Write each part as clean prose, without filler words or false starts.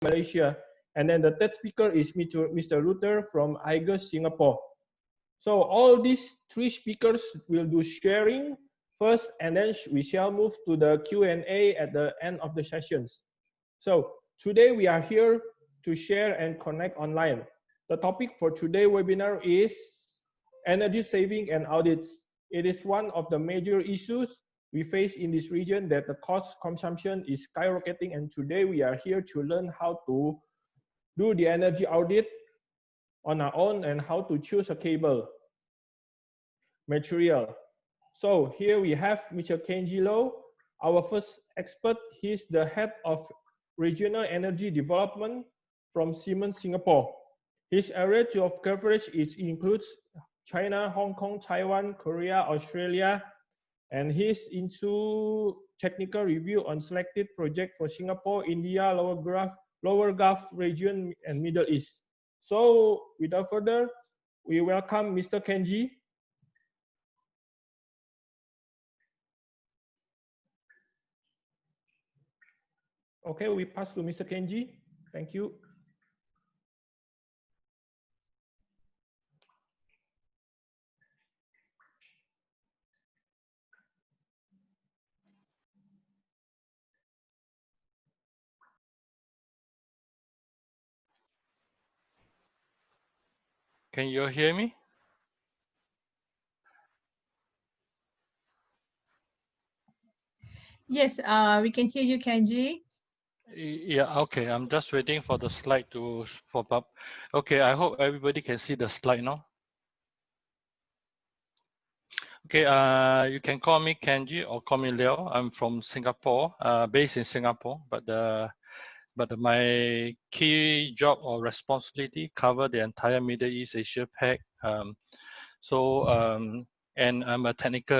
Malaysia. And then the third speaker is Mr. Ruther from IGUS Singapore. So all these three speakers will do sharing first, and then we shall move to the Q&A at the end of the sessions. So today we are here to share and connect online. The topic for today's webinar is energy saving and audits. It is one of the major issues we face in this region, that the cost consumption is skyrocketing, and today we are here to learn how to do the energy audit on our own and how to choose a cable material. So here we have Mr. Kenji Leow, our first expert. He's the head of regional energy development from Siemens Singapore. His area of coverage includes China, Hong Kong, Taiwan, Korea, Australia, and he's into technical review on selected projects for Singapore, India, Lower Gulf region, and Middle East. So without further, we welcome Mr. Kenji. Okay, we pass to Mr. Kenji. Thank you. Can you hear me? Yes, we can hear you, Kenji. Yeah, okay. I'm just waiting for the slide to pop up. Okay, I hope everybody can see the slide now. Okay, you can call me Kenji or call me Leo. I'm from Singapore, based in Singapore, but my key job or responsibility cover the entire Middle East, Asia Pac. And I'm a technical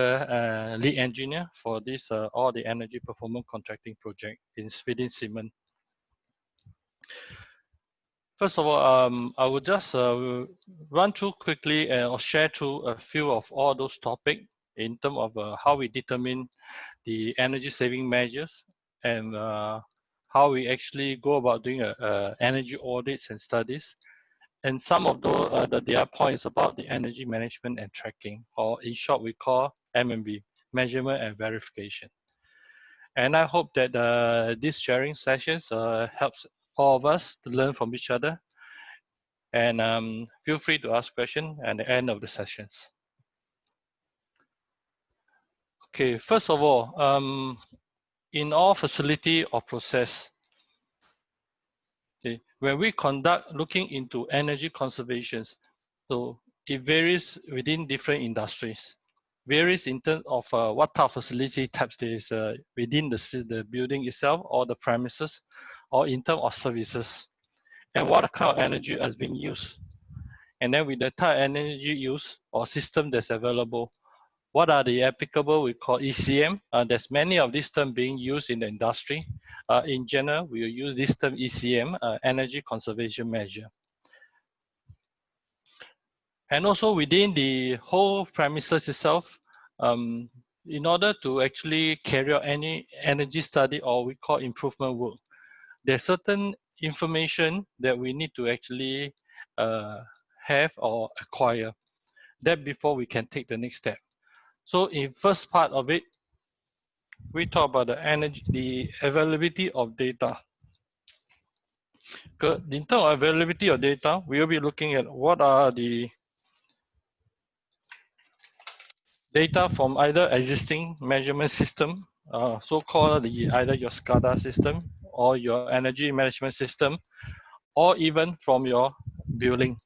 lead engineer for this all the energy performance contracting project within Siemens. First of all, I will just run through quickly or share through a few of all those topics in terms of how we determine the energy saving measures and how we actually go about doing energy audits and studies. And some of those, the other points about the energy management and tracking, or in short, we call MMV, measurement and verification. And I hope that these sharing sessions helps all of us to learn from each other. And feel free to ask questions at the end of the sessions. Okay, first of all, in all facility or process, okay, when we conduct looking into energy conservations, so it varies within different industries. Varies in terms of what type of facility types there is within the building itself or the premises, or in terms of services, and what kind of energy has been used. And then with the type of energy use or system that's available, what are the applicable, we call ECM. There's many of these terms being used in the industry. In general, we will use this term ECM, energy conservation measure. And also within the whole premises itself, in order to actually carry out any energy study or we call improvement work, there's certain information that we need to actually have or acquire that before we can take the next step. So in first part of it, we talk about the availability of data. In terms of availability of data, we will be looking at what are the data from either existing measurement system, so-called either your SCADA system or your energy management system, or even from your building.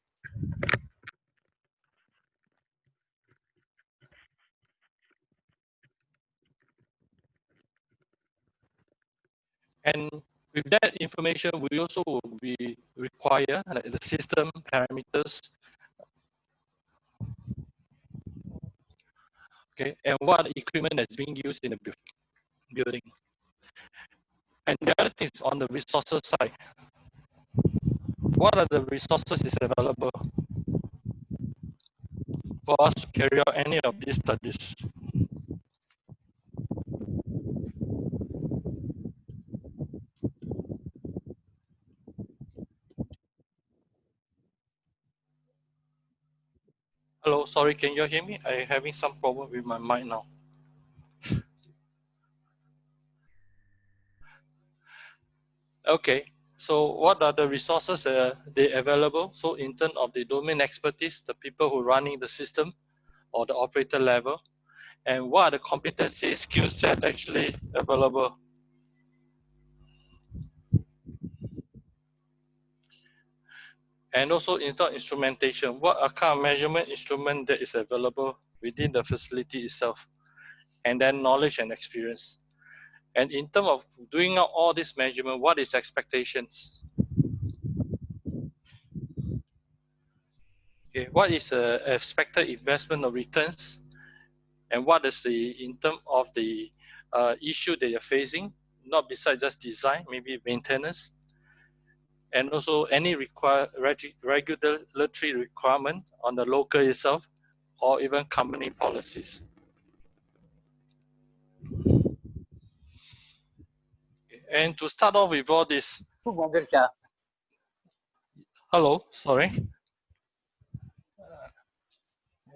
And with that information, we also will be require like the system parameters, okay, and what equipment that's being used in the building. And the other thing is on the resources side. What are the resources is available for us to carry out any of these studies? Hello, sorry, can you hear me? I'm having some problem with my mic now. Okay, so what are the resources they available? So in terms of the domain expertise, the people who are running the system or the operator level, and what are the competency skill set actually available? And also install instrumentation. What are kind of measurement instrument that is available within the facility itself? And then knowledge and experience. And in terms of doing out all this measurement, what is expectations? Okay, what is expected investment or returns? And what is the, in terms of the issue that you're facing, not besides just design, maybe maintenance, and also any regulatory requirement on the local itself, or even company policies. And to start off with all this, hello, sorry.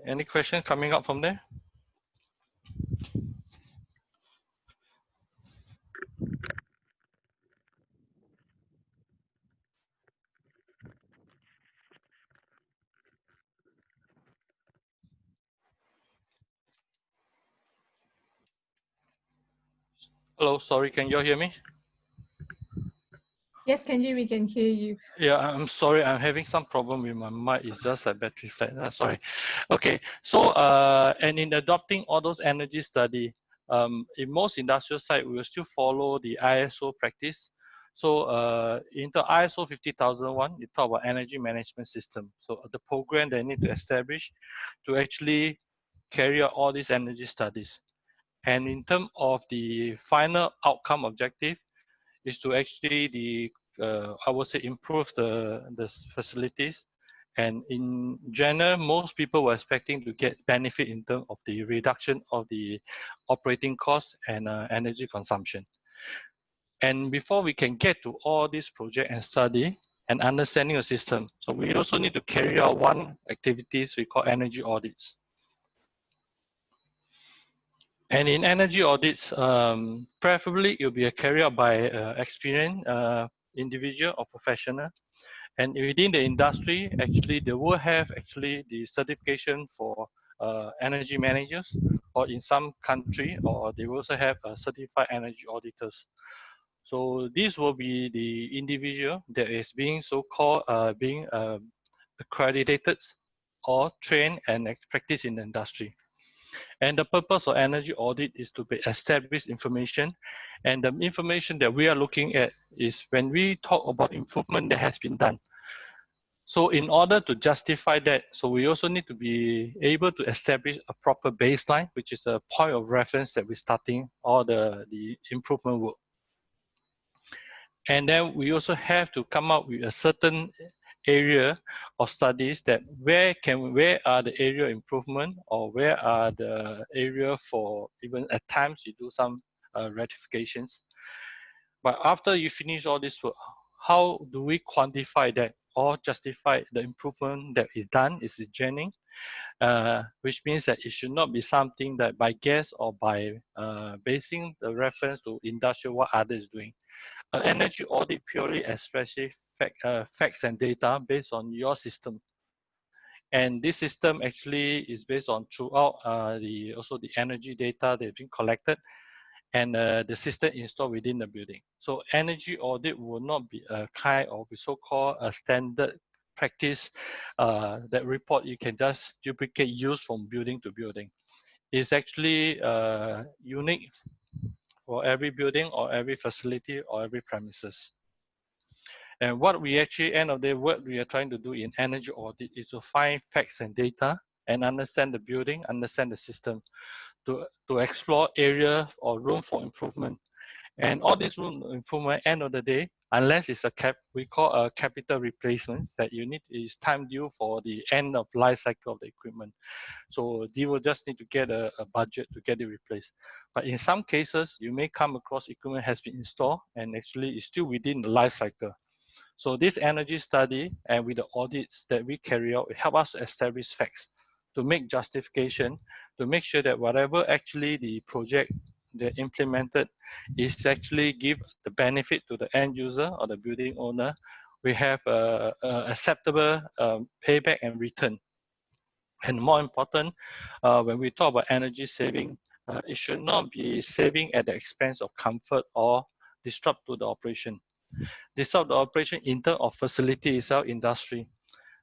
Any questions coming up from there? Hello, sorry, can you all hear me? Yes, Kenji, we can hear you. Yeah, I'm sorry, I'm having some problem with my mic. It's just a battery flat. Sorry. Okay, so and in adopting all those energy study, in most industrial sites, we will still follow the ISO practice. So in the ISO 50001, you talk about energy management system. So the program they need to establish to actually carry out all these energy studies. And in terms of the final outcome objective, is to actually I would say improve the facilities, and in general most people were expecting to get benefit in terms of the reduction of the operating costs and energy consumption. And before we can get to all this project and study and understanding the system, so we also need to carry out one activities we call energy audits. And in energy audits, preferably it will be carried out by experienced individual or professional. And within the industry, actually, they will have actually the certification for energy managers, or in some country, or they will also have certified energy auditors. So this will be the individual that is being so-called being accredited or trained and practice in the industry. And the purpose of energy audit is to establish information. And the information that we are looking at is when we talk about improvement that has been done. So in order to justify that, so we also need to be able to establish a proper baseline, which is a point of reference that we're starting all the improvement work. And then we also have to come up with a certain area of studies that where are the area of improvement, or where are the area for even at times you do some rectifications. But after you finish all this work, how do we quantify that or justify the improvement that is done, is genuine, which means that it should not be something that by guess or by basing the reference to industrial what others doing. An energy audit purely expresses facts and data based on your system. And this system actually is based on throughout also the energy data that's been collected, and the system installed within the building. So energy audit will not be a kind of so-called a standard practice that report you can just duplicate use from building to building. It's actually unique for every building or every facility or every premises. And what we actually, end of the day, what we are trying to do in energy audit is to find facts and data and understand the building, understand the system, to explore area or room for improvement. And all this room improvement, end of the day, unless it's we call a capital replacement, that you need is time due for the end of life cycle of the equipment. So you will just need to get a budget to get it replaced. But in some cases, you may come across equipment has been installed and actually is still within the life cycle. So this energy study and with the audits that we carry out, it help us to establish facts to make justification, to make sure that whatever actually the project they implemented is actually give the benefit to the end user or the building owner. We have a acceptable payback and return. And more important, when we talk about energy saving, it should not be saving at the expense of comfort or disrupt to the operation. Disrupt the operation in terms of facility itself, industry.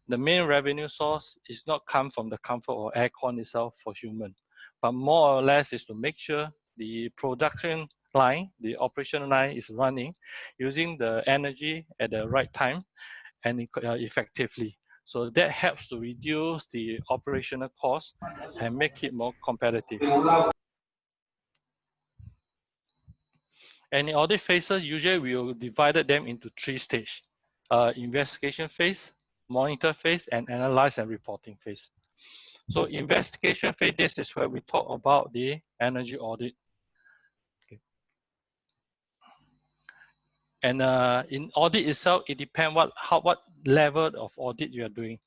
The main revenue source is not come from the comfort or aircon itself for human, but more or less is to make sure the production line, the operation line is running using the energy at the right time and effectively. So that helps to reduce the operational cost and make it more competitive. And in audit phases, usually we will divide them into 3 stages: investigation phase, monitor phase, and analyze and reporting phase. So investigation phase, this is where we talk about the energy audit. Okay. And in audit itself, it depends what level of audit you are doing.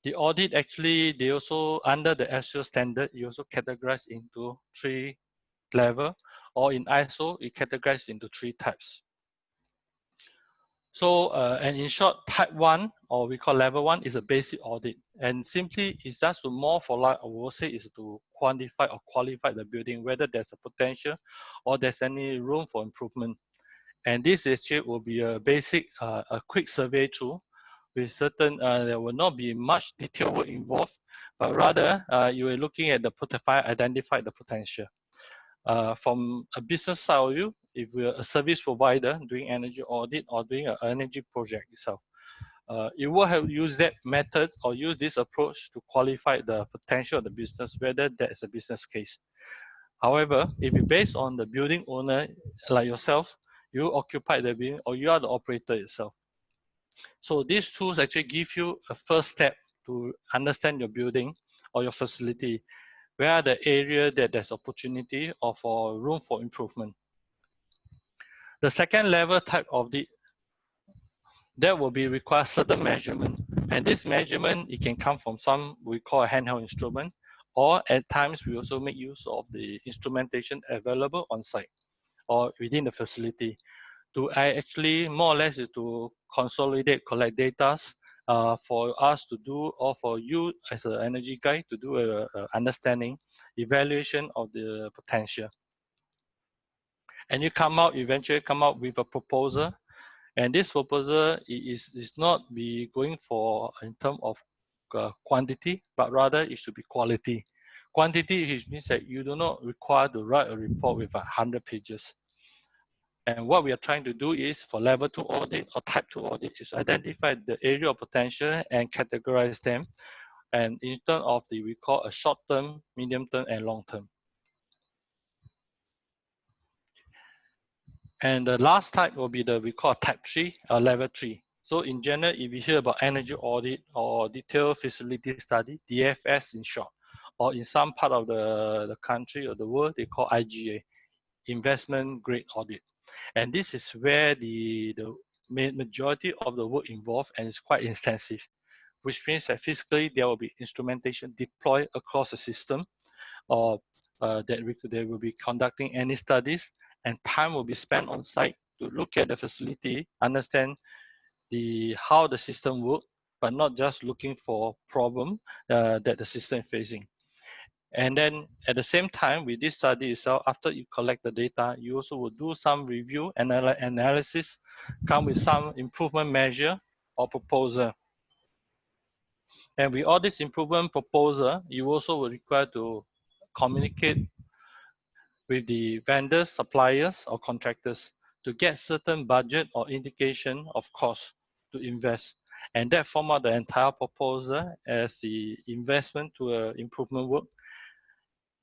The audit actually, they also, under the SEO standard, you also categorize into 3 levels, or in ISO, it categorized into 3 types. So, and in short, type 1, or we call level 1, is a basic audit. And simply, it's just to more for, like I will say, is to quantify or qualify the building, whether there's a potential or there's any room for improvement. And this actually will be a basic, a quick survey through, with certain, there will not be much detailed work involved, but rather you are looking at the identify the potential. From a business side of view, if we're a service provider doing energy audit or doing an energy project itself, you will have used that method or use this approach to qualify the potential of the business, whether that is a business case. However, if you based on the building owner like yourself, you occupy the building or you are the operator itself. So these tools actually give you a first step to understand your building or your facility. Where are the area that there's opportunity or for room for improvement? The second level type of that will be require certain measurement. And this measurement, it can come from some we call a handheld instrument, or at times we also make use of the instrumentation available on site or within the facility to actually more or less to consolidate, collect data for us to do, or for you as an energy guy to do a understanding, evaluation of the potential. And you eventually come out with a proposal. And this proposal is not be going for in terms of quantity, but rather it should be quality. Quantity, which means that you do not require to write a report with 100 pages. And what we are trying to do is for level 2 audit or type 2 audit is identify the area of potential and categorize them. And in terms of we call a short term, medium term, and long term. And the last type will be we call type 3 or level 3. So in general, if you hear about energy audit or detailed feasibility study, DFS in short, or in some part of the country or the world, they call IGA, investment grade audit. And this is where the majority of the work involved, and it's quite extensive, which means that physically there will be instrumentation deployed across the system, or that they will be conducting any studies, and time will be spent on site to look at the facility, understand how the system works, but not just looking for problem that the system is facing. And then at the same time, with this study itself, after you collect the data, you also will do some review and analysis, come with some improvement measure or proposal. And with all this improvement proposal, you also will require to communicate with the vendors, suppliers, or contractors to get certain budget or indication of cost to invest. And that form out the entire proposal as the investment to improvement work.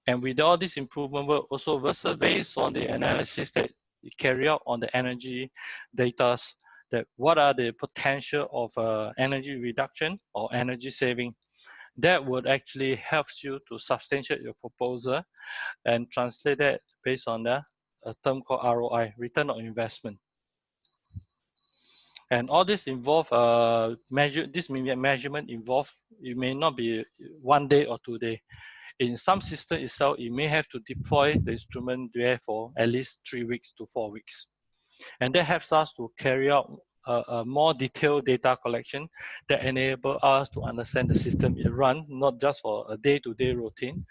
And with all this improvement work, also based on the analysis that you carry out on the energy data, that what are the potential of energy reduction or energy saving, that would actually help you to substantiate your proposal and translate that based on a term called ROI, return on investment. And all this involve measurement involve, it may not be 1 day or 2 days. In some system itself, you may have to deploy the instrument there for at least 3 weeks to 4 weeks. And that helps us to carry out a more detailed data collection that enable us to understand the system it runs, not just for a day-to-day routine.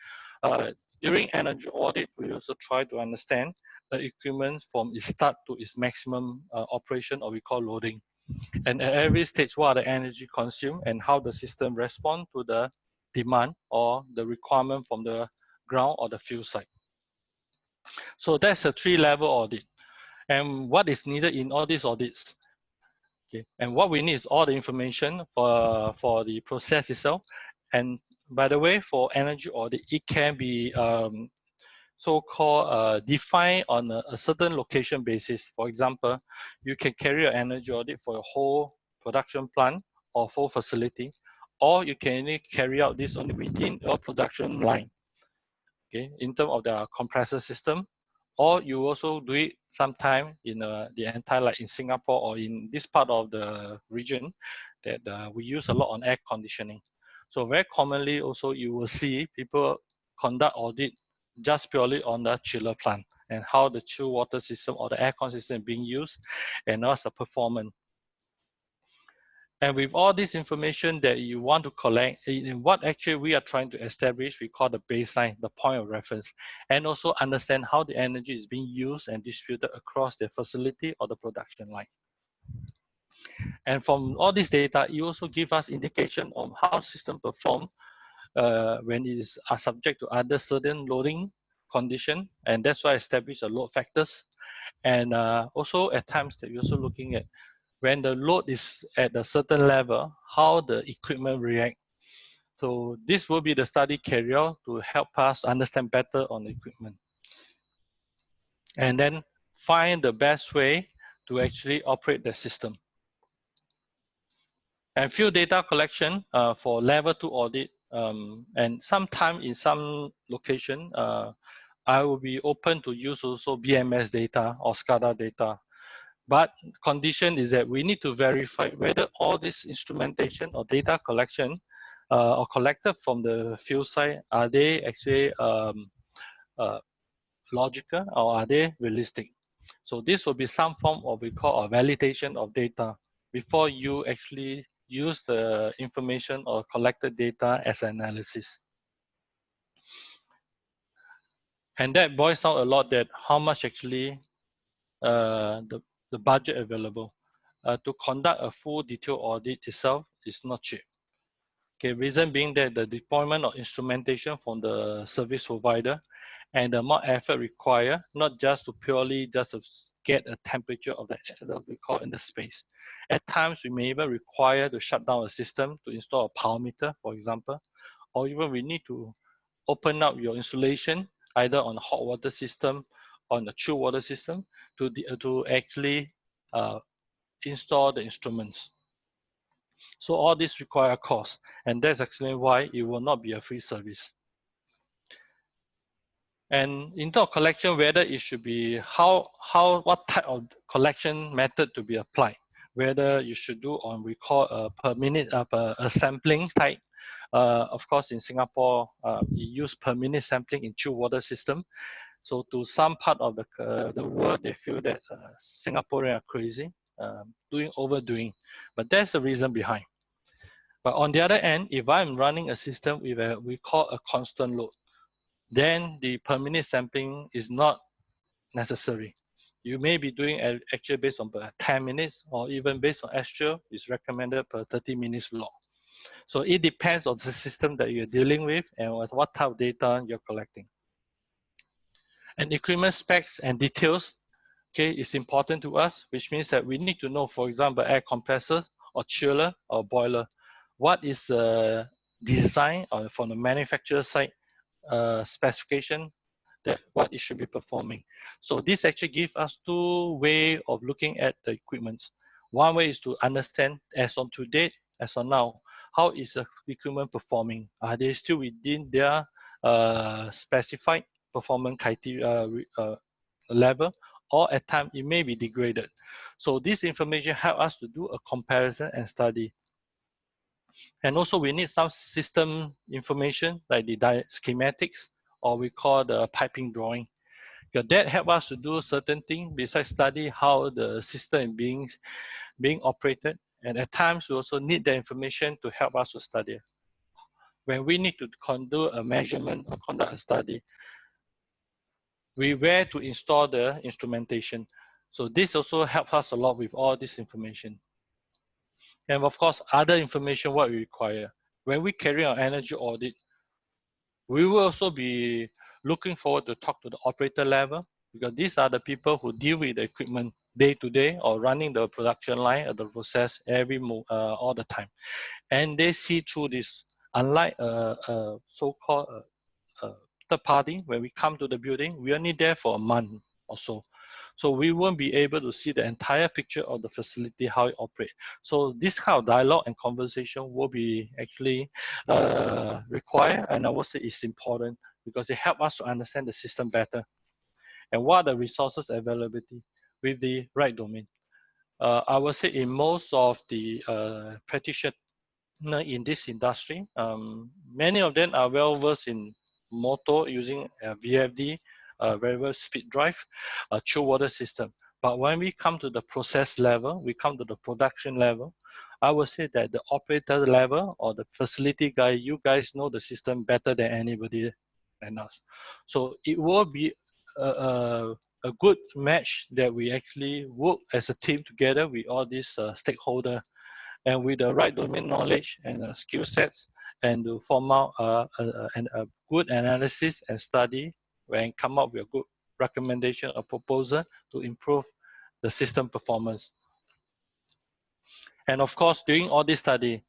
During energy audit, we also try to understand the equipment from its start to its maximum operation, or we call loading. And at every stage, what are the energy consumed and how the system respond to the demand or the requirement from the ground or the field site. So that's a 3-level audit. And what is needed in all these audits? Okay. And what we need is all the information for the process itself. And by the way, for energy audit, it can be so-called defined on a certain location basis. For example, you can carry an energy audit for a whole production plant or full facility, or you can only carry out this only within a production line. Okay, in terms of the compressor system, or you also do it sometime in the entire, like in Singapore or in this part of the region that we use a lot on air conditioning. So very commonly also you will see people conduct audit just purely on the chiller plant and how the chill water system or the aircon system is being used and what's the performance. And with all this information that you want to collect, what actually we are trying to establish, we call the baseline, the point of reference, and also understand how the energy is being used and distributed across the facility or the production line. And from all this data, you also give us indication on how system perform when it is subject to other certain loading condition, and that's why I establish the load factors. And also at times that we're also looking at when the load is at a certain level, how the equipment react. So this will be the study carried out to help us understand better on the equipment. And then find the best way to actually operate the system. And field data collection for level 2 audit. And sometime in some location, I will be open to use also BMS data or SCADA data. But condition is that we need to verify whether all this instrumentation or data collection or collected from the field site, are they actually logical or are they realistic? So this will be some form of we call a validation of data before you actually use the information or collected data as analysis. And that boils down a lot that how much actually the budget available. To conduct a full detailed audit itself is not cheap. Okay, reason being that the deployment of instrumentation from the service provider and the amount of effort required, not just to purely just get a temperature of the we call in the space. At times, we may even require to shut down a system to install a power meter, for example, or even we need to open up your installation either on a hot water system or on the chill water system to actually install the instruments. So all this require cost, and that's actually why it will not be a free service. And in terms of collection, whether it should be what type of collection method to be applied, whether you should do on we call per minute a sampling type. Of course, in Singapore, we use per minute sampling in chill water system. So to some part of the world, they feel that Singaporeans are crazy, overdoing. But there's the reason behind. But on the other end, if I'm running a system with we call a constant load, then the per minute sampling is not necessary. You may be doing actually based on 10 minutes or even based on actual is recommended per 30 minutes log. So it depends on the system that you're dealing with and what type of data you're collecting. And equipment specs and details, okay, is important to us, which means that we need to know, for example, air compressor or chiller or boiler. What is the design or from the manufacturer side specification that what it should be performing. So this actually gives us two ways of looking at the equipment. One way is to understand as on to date, as on now, how is the equipment performing? Are they still within their specified performance criteria level, or at times it may be degraded. So this information help us to do a comparison and study. And also we need some system information like the schematics, or we call the piping drawing. Because that help us to do certain things besides study how the system is being operated. And at times we also need the information to help us to study. When we need to conduct a measurement or conduct a study, where to install the instrumentation. So this also helps us a lot with all this information. And of course, other information what we require. When we carry out energy audit, we will also be looking forward to talk to the operator level, because these are the people who deal with the equipment day to day or running the production line or the process all the time. And they see through this, unlike so-called third party, when we come to the building, we are only there for a month or so. So we won't be able to see the entire picture of the facility, how it operates. So this kind of dialogue and conversation will be actually required, and I would say it's important because it helps us to understand the system better and what are the resources availability with the right domain. I would say in most of the practitioners in this industry, many of them are well versed in motor using VFD, variable speed drive, chill water system. But when we come to the process level, we come to the production level, I would say that the operator level or the facility guy, you guys know the system better than anybody than us. So it will be a good match that we actually work as a team together with all these stakeholders, and with the right domain knowledge and skill sets, and to form out a good analysis and study and come up with a good recommendation or proposal to improve the system performance. And of course, during all this study,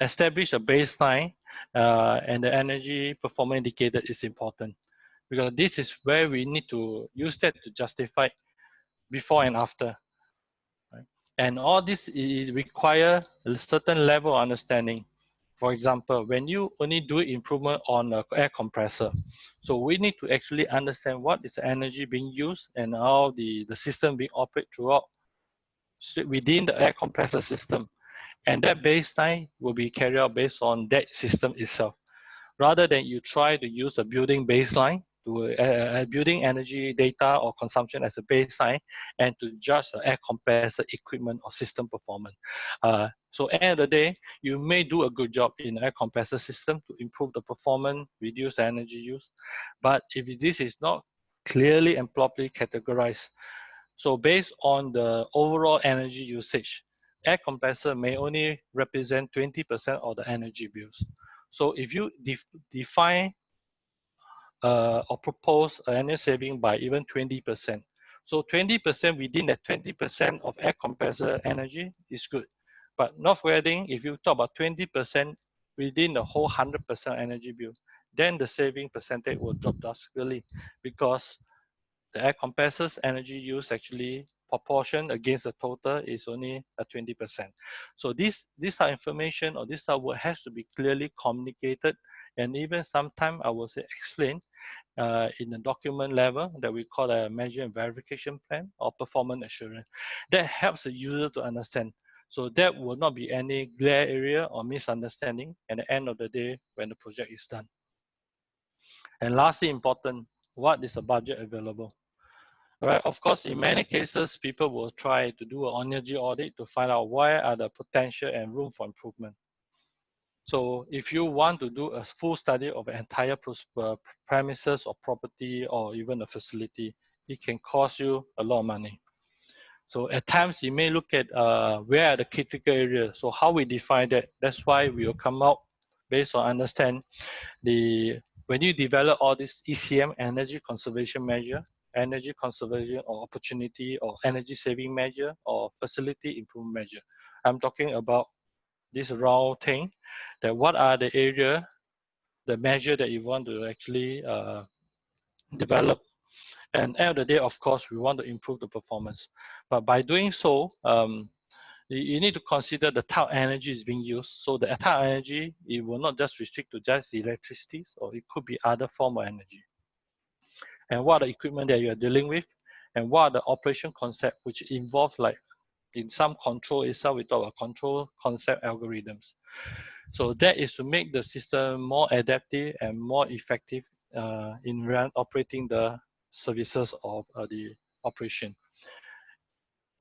establish a baseline and the energy performance indicator is important, because this is where we need to use that to justify before and after. And all this is require a certain level of understanding. For example, when you only do improvement on an air compressor, so we need to actually understand what is the energy being used and how the system being operated throughout within the air compressor system. And that baseline will be carried out based on that system itself, rather than you try to use a building baseline to building energy data or consumption as a baseline and to judge the air compressor equipment or system performance. So at the end of the day, you may do a good job in air compressor system to improve the performance, reduce energy use. But if this is not clearly and properly categorized, so based on the overall energy usage, air compressor may only represent 20% of the energy bills. So if you define or propose an annual saving by even 20%, so 20% within that 20% of air compressor energy is good. But not forgetting, if you talk about 20% within the whole 100% energy bill, then the saving percentage will drop drastically, because the air compressor's energy use actually proportion against the total is only a 20%. So this are information, or this are what has to be clearly communicated, and even sometimes I will say explained in the document level that we call a measure and verification plan or performance assurance. That helps the user to understand. So that will not be any glare area or misunderstanding at the end of the day when the project is done. And lastly, important, what is the budget available? Right. Of course, in many cases, people will try to do an energy audit to find out where are the potential and room for improvement. So if you want to do a full study of an entire premises or property or even a facility, it can cost you a lot of money. So at times you may look at where are the critical areas. So how we define that, that's why we will come out based on understand when you develop all this ECM, energy conservation measure, energy conservation or opportunity or energy saving measure or facility improvement measure. I'm talking about this round thing, that what are the area, the measure that you want to actually develop. And at the end of the day, of course, we want to improve the performance. But by doing so, you need to consider the type of energy is being used. So the type of energy, it will not just restrict to just electricity, or it could be other form of energy. And what are the equipment that you are dealing with, and what are the operation concept which involves, like in some control itself, we talk about control concept algorithms. So that is to make the system more adaptive and more effective in operating the services of the operation.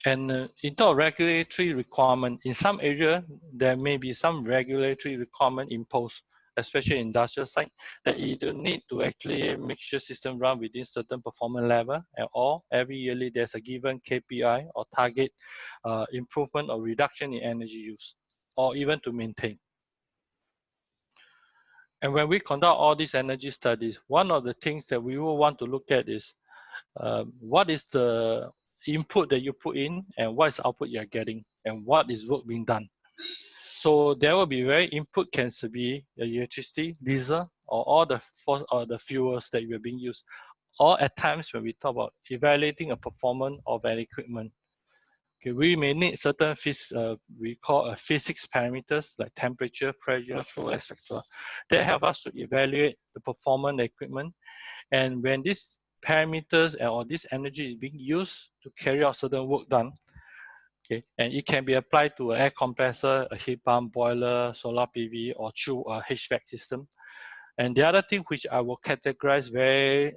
And in terms of regulatory requirement, in some area, there may be some regulatory requirement imposed, especially industrial side, that you don't need to actually make sure system run within certain performance level, and or every yearly there's a given KPI or target improvement or reduction in energy use, or even to maintain. And when we conduct all these energy studies, one of the things that we will want to look at is what is the input that you put in and what is the output you're getting and what is work being done. So there will be very input can be electricity, diesel, or all the fuels that were being used. Or at times when we talk about evaluating a performance of an equipment, okay, we may need certain we call physics parameters like temperature, pressure, flow, etc. that help us to evaluate the performance of the equipment. And when these parameters or this energy is being used to carry out certain work done, okay, and it can be applied to an air compressor, a heat pump, boiler, solar PV, or through a HVAC system. And the other thing which I will categorize very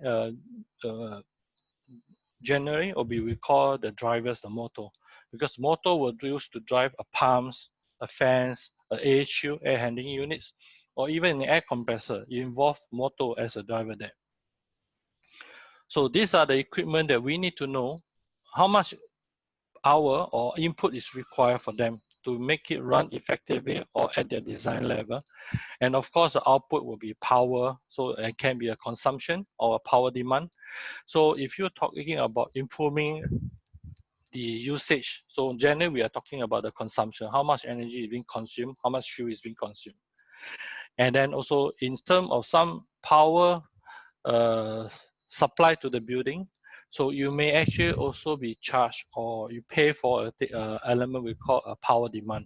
generally will be we call the drivers, the motor, because motor will use to drive a pumps, a fans, a AHU, air handling units, or even an air compressor. You involve motor as a driver there. So these are the equipment that we need to know how much hour or input is required for them to make it run effectively or at their design level. And of course, the output will be power. So it can be a consumption or a power demand. So if you're talking about improving the usage, so generally we are talking about the consumption, how much energy is being consumed, how much fuel is being consumed. And then also in terms of some power supply to the building, so you may actually also be charged or you pay for an element we call a power demand.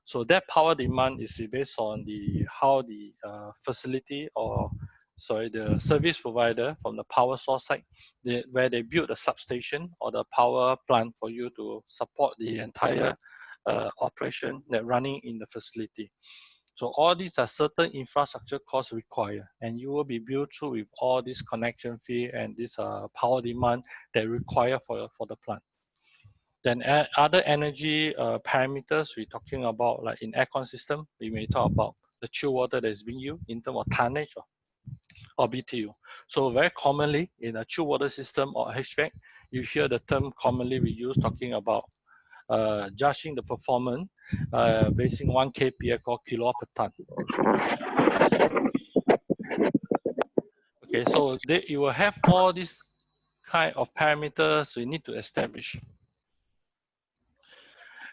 So that power demand is based on how the facility or the service provider from the power source side, where they build a substation or the power plant for you to support the entire operation that running in the facility. So all these are certain infrastructure costs required, and you will be billed through with all this connection fee and this power demand that require for the plant. Then other energy parameters we're talking about, like in aircon system, we may talk about the chill water that is being used in terms of tonnage or BTU. So very commonly in a chill water system or HVAC, you hear the term commonly we use talking about judging the performance basing 1 kPa called kilowatt per ton. Okay, so you will have all these kind of parameters we need to establish.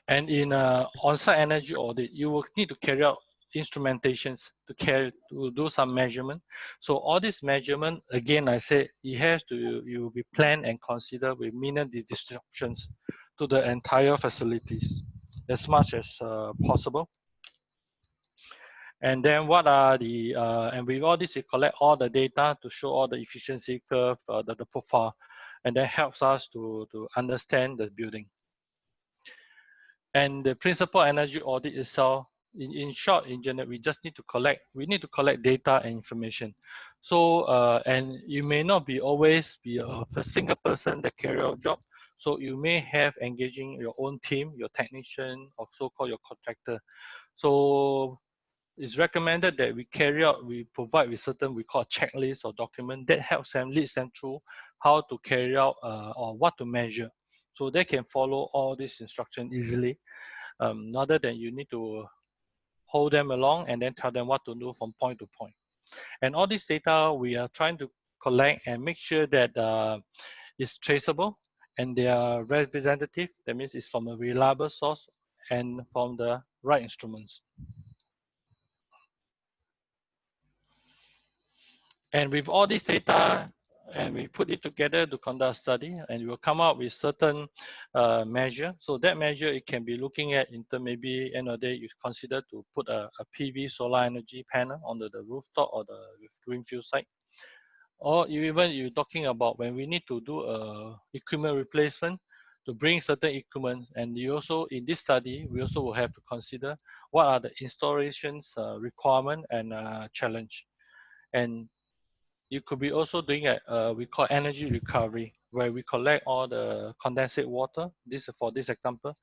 And in on-site energy audit, you will need to carry out instrumentations to do some measurement. So all this measurement, again, I say it has to you will be planned and considered with minimum disruptions to the entire facilities as much as possible. And then what are the and with all this, you collect all the data to show all the efficiency curve, the profile, and that helps us to understand the building. And the principal energy audit itself, in short, in general, we need to collect data and information. So, and you may not always be a single person that carry out job. So you may have engaging your own team, your technician, or so-called your contractor. So it's recommended that we provide with certain, we call checklist or document that helps them, leads them through how to carry out or what to measure. So they can follow all this instruction easily, rather than you need to hold them along and then tell them what to do from point to point. And all this data we are trying to collect and make sure that it's traceable and they are representative. That means it's from a reliable source and from the right instruments. And with all this data, and we put it together to conduct a study, and we will come up with certain measure. So that measure, it can be looking at in terms, maybe end of the day, you consider to put a PV solar energy panel on the rooftop or the greenfield site. or even you're talking about when we need to do a equipment replacement to bring certain equipment, and you also in this study we also will have to consider what are the installations requirement and challenge. And you could be also doing a we call energy recovery, where we collect all the condensate water, this for this example,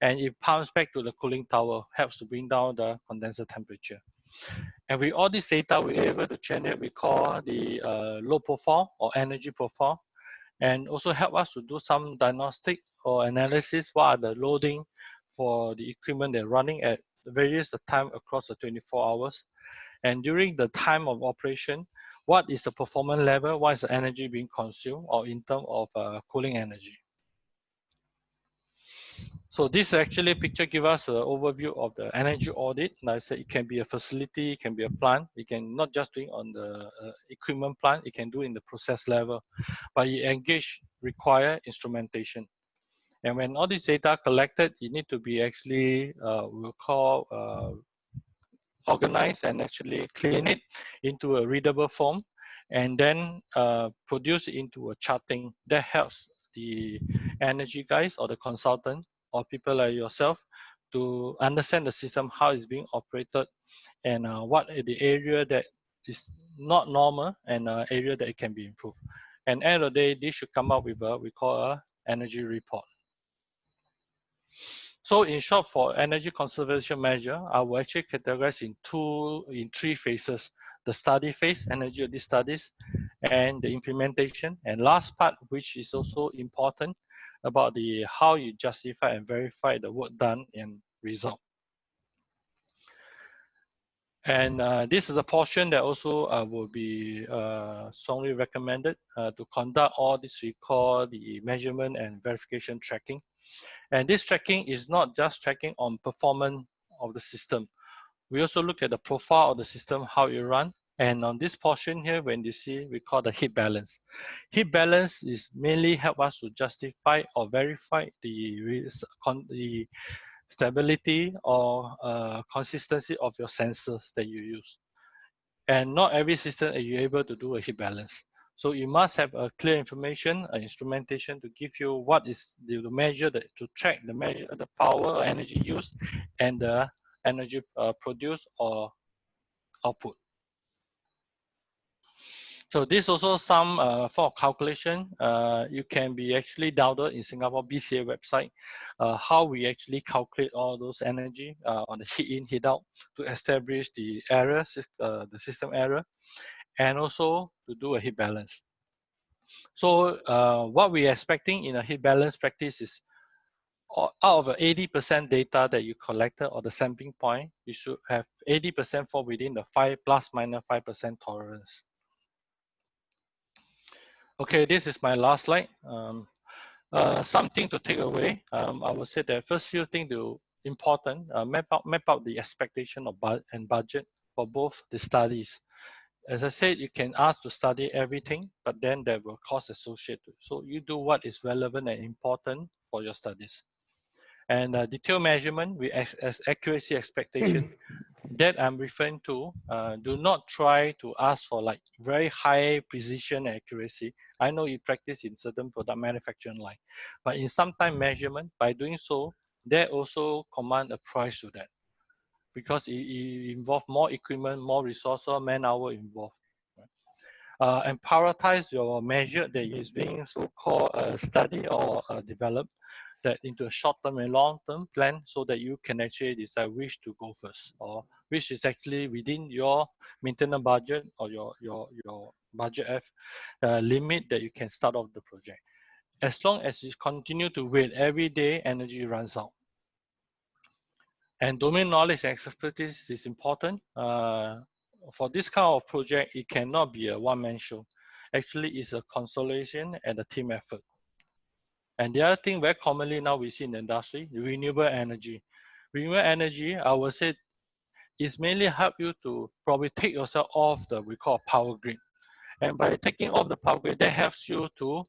and it pumps back to the cooling tower, helps to bring down the condenser temperature. And with all this data, we're able to generate we call the load profile or energy profile, and also help us to do some diagnostic or analysis. What are the loading for the equipment they're running at various time across the 24 hours? And during the time of operation, what is the performance level? What is the energy being consumed, or in terms of cooling energy? So this actually picture give us an overview of the energy audit. Like I said, it can be a facility, it can be a plant. It can not just doing on the equipment plant, it can do in the process level, but it engage require instrumentation. And when all this data collected, it need to be actually we'll call organize and actually clean it into a readable form, and then produce it into a charting that helps the energy guys or the consultant or people like yourself to understand the system, how it's being operated, and what are the area that is not normal, and area that it can be improved. And end of the day, this should come up with a we call a energy report. So in short, for energy conservation measure, I will actually categorize in three phases: the study phase, energy audit studies, and the implementation, and last part, which is also important, about the how you justify and verify the work done and result. And this is a portion that also will be strongly recommended to conduct all this we call the measurement and verification tracking. And this tracking is not just tracking on performance of the system. We also look at the profile of the system, how it runs. And on this portion here, when you see, we call the heat balance. Heat balance is mainly help us to justify or verify the stability or consistency of your sensors that you use. And not every system are you able to do a heat balance. So you must have a clear information, instrumentation to give you what is the measure, to track the measure, the power or energy used, and the energy produced or output. So this also some for calculation. You can be actually download in Singapore BCA website how we actually calculate all those energy on the heat in, heat out to establish the error, the system error, and also to do a heat balance. So what we're expecting in a heat balance practice is out of 80% data that you collected or the sampling point, you should have 80% fall within the ±5% tolerance. Okay, this is my last slide. Something to take away. I would say that first few things to important, map out the expectation of and budget for both the studies. As I said, you can ask to study everything, but then there will cost associated. So you do what is relevant and important for your studies. And detailed measurement with as accuracy expectation that I'm referring to, do not try to ask for like very high precision and accuracy. I know you practice in certain product manufacturing line, but in some time measurement, by doing so, that also command a price to that, because it involves more equipment, more resource, or man-hour involved. And prioritize your measure that is being so-called study or developed that into a short-term and long-term plan, so that you can actually decide which to go first, or which is actually within your maintenance budget or your budget F limit that you can start off the project. As long as you continue to wait, every day energy runs out. And domain knowledge and expertise is important. For this kind of project, it cannot be a one-man show. Actually, it's a consolidation and a team effort. And the other thing very commonly now we see in the industry, renewable energy. Renewable energy, I would say, is mainly help you to probably take yourself off the we call power grid. And by taking off the power grid, that helps you to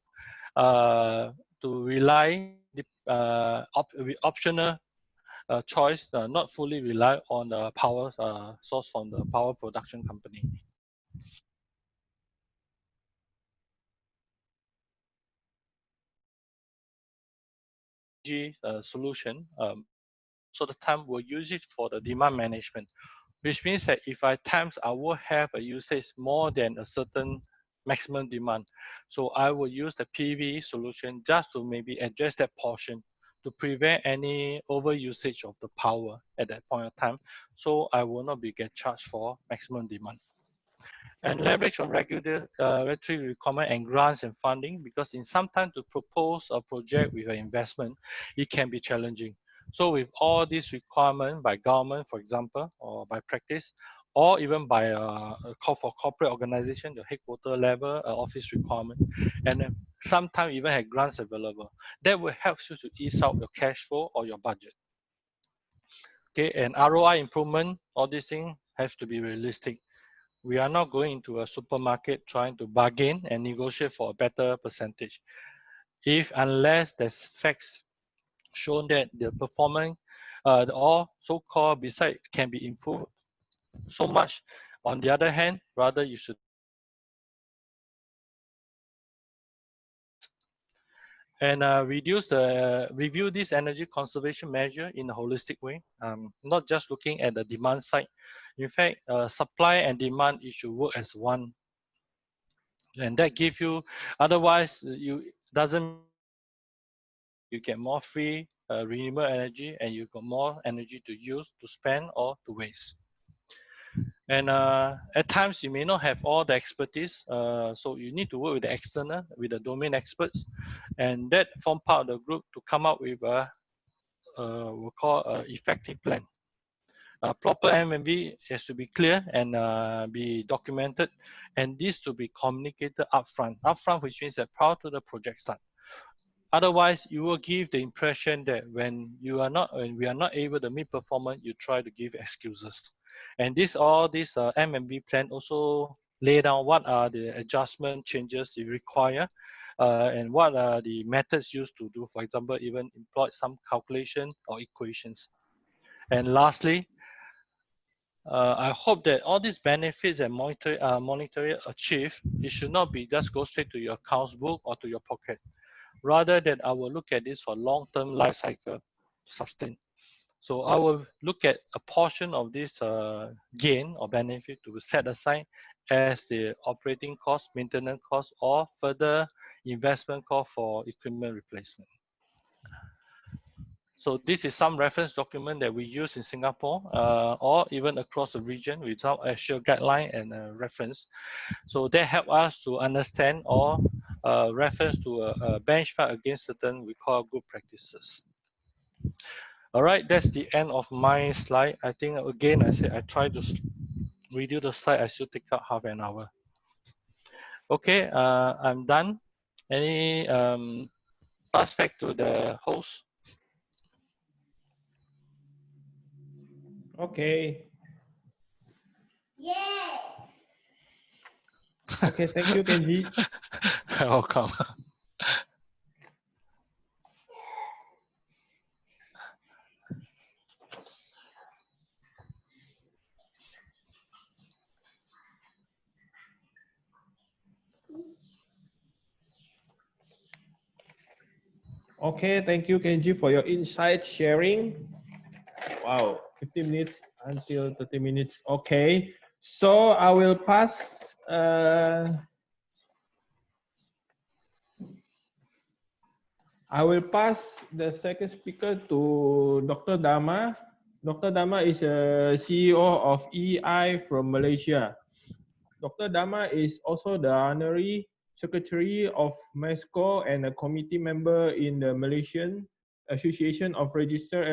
rely the optional choice, not fully rely on the power source from the power production company. solution. So the time we'll use it for the demand management, which means that if I will have a usage more than a certain maximum demand. So I will use the PV solution just to maybe address that portion to prevent any over usage of the power at that point of time. So I will not be get charged for maximum demand. And leverage on regulatory requirement and grants and funding, because in some time to propose a project with an investment, it can be challenging. So with all these requirements by government, for example, or by practice, or even by a call for corporate organization, the headquarter level office requirement, and sometimes even have grants available, that will help you to ease out your cash flow or your budget. Okay, and ROI improvement, all these things have to be realistic. We are not going into a supermarket trying to bargain and negotiate for a better percentage. Unless there's facts shown that the performance, or so-called beside can be improved so much. On the other hand, rather you should and review this energy conservation measure in a holistic way, not just looking at the demand side. In fact, supply and demand, it should work as one, and that give you, otherwise you doesn't, you get more free renewable energy and you got more energy to use, to spend, or to waste. And at times you may not have all the expertise, so you need to work with the external, with the domain experts, and that form part of the group to come up with a we'll call effective plan. Proper MMV has to be clear and be documented, and this to be communicated upfront, which means that prior to the project start. Otherwise, you will give the impression that when we are not able to meet performance, you try to give excuses. And all this MMV plan also lay down what are the adjustment changes you require, and what are the methods used to do. For example, even employ some calculation or equations. And lastly, I hope that all these benefits and monetary achieved, it should not be just go straight to your accounts book or to your pocket. Rather than I will look at this for long-term life cycle sustain. So I will look at a portion of this gain or benefit to set aside as the operating cost, maintenance cost, or further investment cost for equipment replacement. So this is some reference document that we use in Singapore or even across the region without actual guideline and reference. So that help us to understand or reference to a benchmark against certain we call good practices. All right, that's the end of my slide. I think again, I said I try to redo the slide. I should take up half an hour. Okay, I'm done. Any pass back to the host? Okay. Yeah. Okay, thank you, Kenji. Welcome. Okay, thank you, Kenji, for your insight sharing. Wow, 15 minutes until 30 minutes. Okay, so I will pass. I will pass the second speaker to Dr. Dharma. Dr. Dharma is a CEO of E-EYE from Malaysia. Dr. Dharma is also the honorary secretary of MAESCO and a committee member in the Malaysian Association of Registered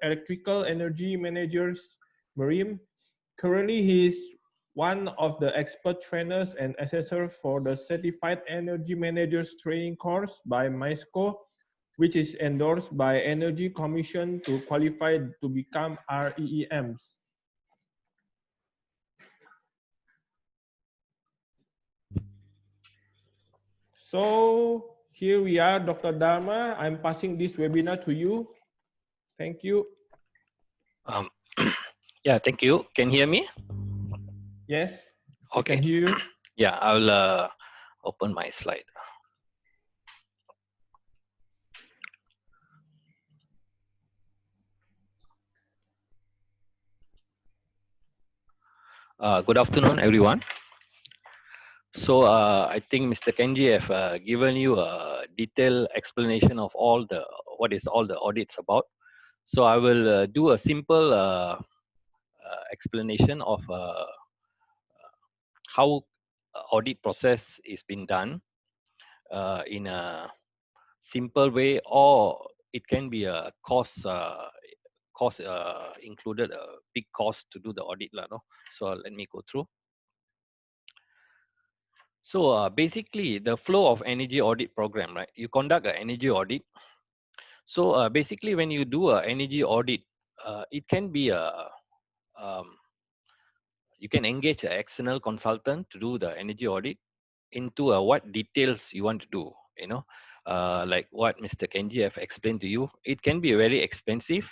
Electrical Energy Managers, MARIM. Currently, he is one of the expert trainers and assessors for the Certified Energy Managers Training course by MAESCO, which is endorsed by Energy Commission to qualify to become REEMs. So here we are, Dr. Dharma. I'm passing this webinar to you. Thank you. Yeah, thank you. Can you hear me? Yes. Okay. I can hear you. Yeah, I'll open my slide. Good afternoon, everyone. So I think Mr. Kenji have given you a detailed explanation of what is all the audits about. So I will do a simple explanation of how audit process is being done in a simple way, or it can be a cost included a big cost to do the audit lah, no? So let me go through. So basically, the flow of energy audit program, right? You conduct an energy audit. So basically, when you do an energy audit, it can be um, you can engage an external consultant to do the energy audit into what details you want to do. You know, like what Mr. Kenji have explained to you, it can be very expensive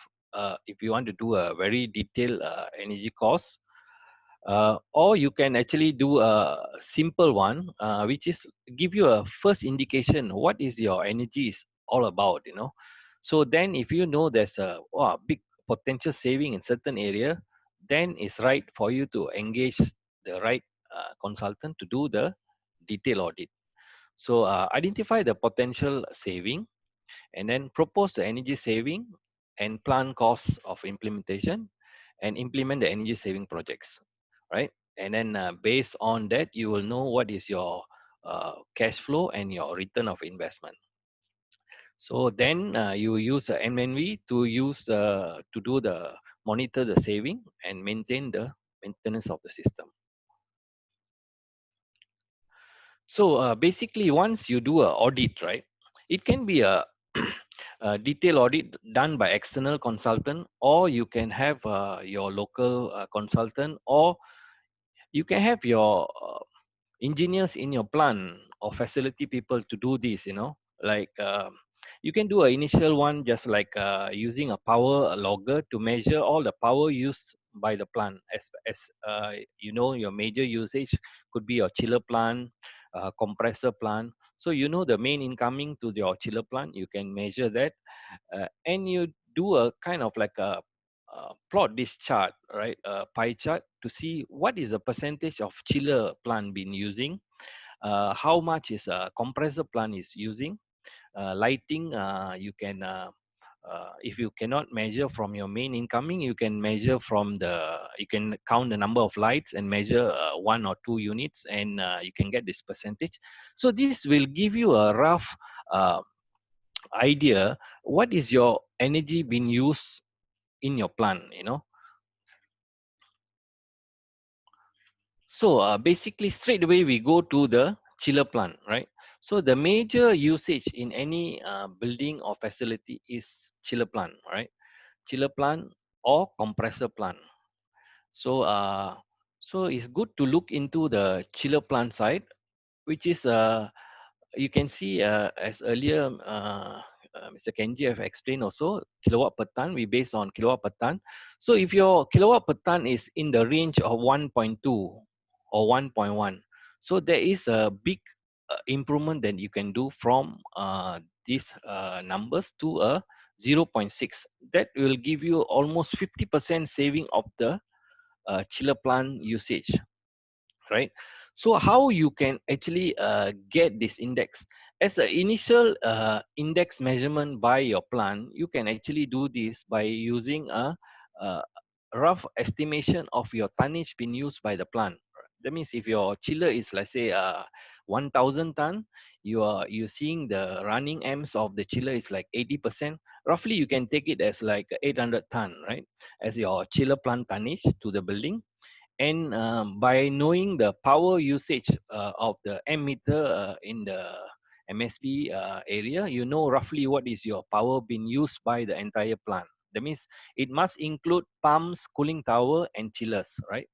if you want to do a very detailed energy cost. Or you can actually do a simple one, which is give you a first indication what is your energy is all about, you know. So then if you know there's a big potential saving in certain area, then it's right for you to engage the right consultant to do the detail audit. So identify the potential saving and then propose the energy saving and plan costs of implementation and implement the energy saving projects, right? And then based on that, you will know what is your cash flow and your return of investment. So then you use MNV to use to do the monitor the saving and maintain the maintenance of the system. So basically, once you do a audit, right, it can be a detailed audit done by external consultant, or you can have your local consultant, or you can have your engineers in your plant or facility people to do this, you know. Like you can do an initial one just like using a power logger to measure all the power used by the plant, as you know, your major usage could be your chiller plant, compressor plant. So you know the main incoming to your chiller plant, you can measure that, and you do a kind of like a plot this chart, right, a pie chart, to see what is the percentage of chiller plant been using, how much is a compressor plant is using, lighting. You can if you cannot measure from your main incoming, you can measure from you can count the number of lights and measure 1 or 2 units, and you can get this percentage. So this will give you a rough uh, idea what is your energy being used in your plant, you know. So basically straight away we go to the chiller plant, right? So the major usage in any building or facility is chiller plant, right? Chiller plant or compressor plant. So so it's good to look into the chiller plant side, which is you can see as earlier Mr. Kenji have explained also, kilowatt per ton, we base on kilowatt per ton. So if your kilowatt per ton is in the range of 1.2 or 1.1, so there is a big improvement that you can do from these numbers to a 0.6. That will give you almost 50% saving of the chiller plant usage, right? So how you can actually get this index as an initial index measurement by your plant? You can actually do this by using a rough estimation of your tonnage being used by the plant. That means if your chiller is, let's say, 1000 ton, you're seeing the running amps of the chiller is like 80%. Roughly you can take it as like 800 ton, right, as your chiller plant tonnage to the building. And by knowing the power usage of the meter in the MSB area, you know roughly what is your power being used by the entire plant. That means it must include pumps, cooling tower, and chillers, right?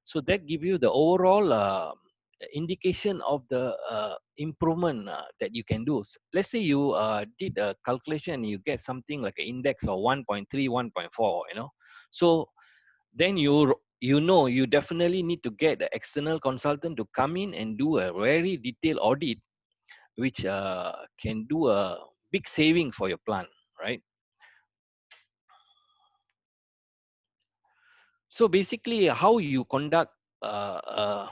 So that give you the overall indication of the improvement that you can do. So let's say you did a calculation, you get something like an index of 1.3, 1.4, you know. So then you know you definitely need to get the external consultant to come in and do a very detailed audit, which can do a big saving for your plant, right? So basically how you conduct a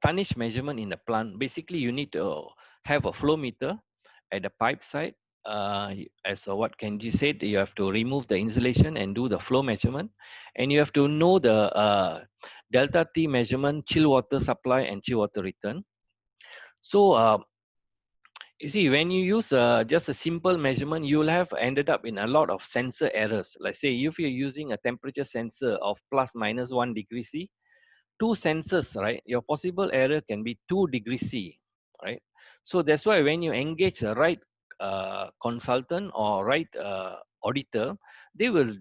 tonnage measurement in the plant, basically you need to have a flow meter at the pipe side. As what Kenji said, you have to remove the insulation and do the flow measurement, and you have to know the delta T measurement, chill water supply and chill water return. So you see, when you use just a simple measurement, you will have ended up in a lot of sensor errors. Like say, if you're using a temperature sensor of plus minus 1 degree C, two sensors, right? Your possible error can be 2 degrees C, right? So that's why when you engage the right consultant or right auditor, they will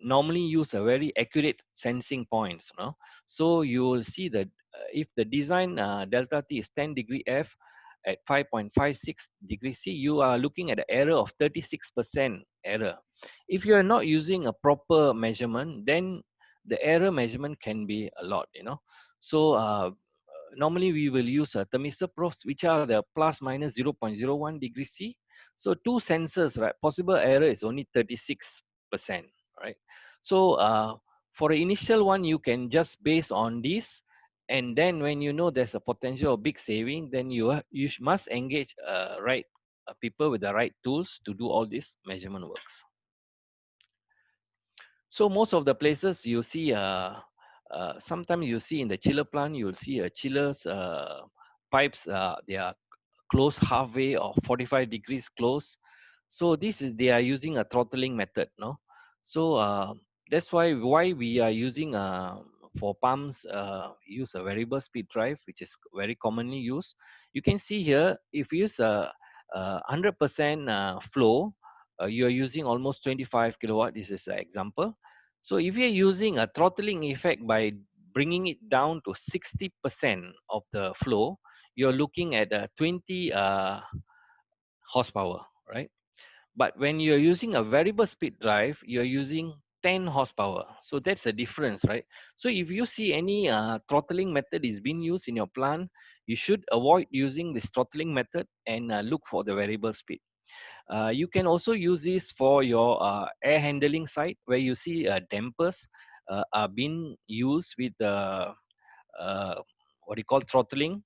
normally use a very accurate sensing points, no? So you will see that if the design delta T is 10 degree F at 5.56 degrees C, you are looking at an error of 36% error. If you are not using a proper measurement, then the error measurement can be a lot, you know. So normally we will use thermistor probes, which are the plus minus 0.01 degree C. So two sensors, right? Possible error is only 36%, right? So for the initial one, you can just base on this, and then when you know there's a potential of big saving, then you must engage right people with the right tools to do all this measurement works. So most of the places you see, sometimes you see in the chiller plant, you will see a chillers pipes. They are closed halfway or 45 degrees close. So this is they are using a throttling method, no? So that's why we are using for pumps use a variable speed drive, which is very commonly used. You can see here if you use a 100% flow, you are using almost 25 kilowatt. This is an example. So if you're using a throttling effect by bringing it down to 60% of the flow, you're looking at 20 horsepower, right? But when you're using a variable speed drive, you're using 10 horsepower. So that's a difference, right? So if you see any throttling method is being used in your plant, you should avoid using this throttling method and look for the variable speed. You can also use this for your air handling side, where you see dampers are being used with what you call throttling,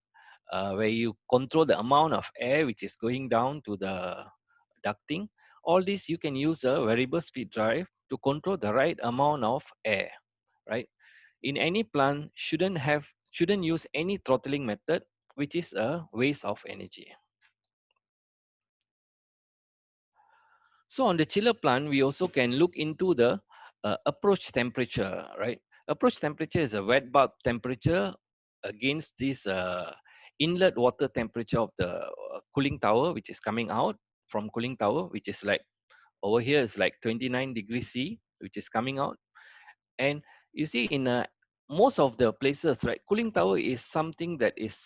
where you control the amount of air which is going down to the ducting. All this you can use a variable speed drive to control the right amount of air, right? In any plant, shouldn't use any throttling method, which is a waste of energy. So on the chiller plant, we also can look into the approach temperature, right? Approach temperature is a wet bulb temperature against this inlet water temperature of the cooling tower, which is coming out from cooling tower, which is like over here is like 29 degrees C, which is coming out. And you see in most of the places, right, cooling tower is something that is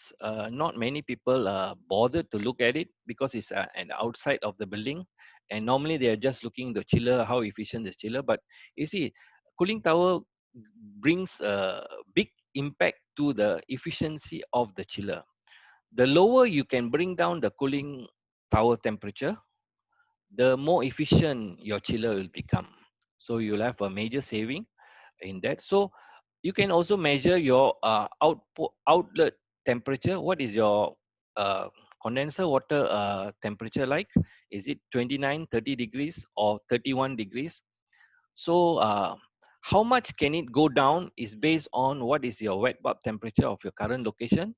not many people bothered to look at it because it's an outside of the building, and normally they are just looking the chiller, how efficient the chiller. But you see, cooling tower brings a big impact to the efficiency of the chiller. The lower you can bring down the cooling tower temperature, the more efficient your chiller will become. So you'll have a major saving in that. So you can also measure your outlet temperature. What is your condenser water temperature like? Is it 29, 30 degrees or 31 degrees? So how much can it go down is based on what is your wet bulb temperature of your current location.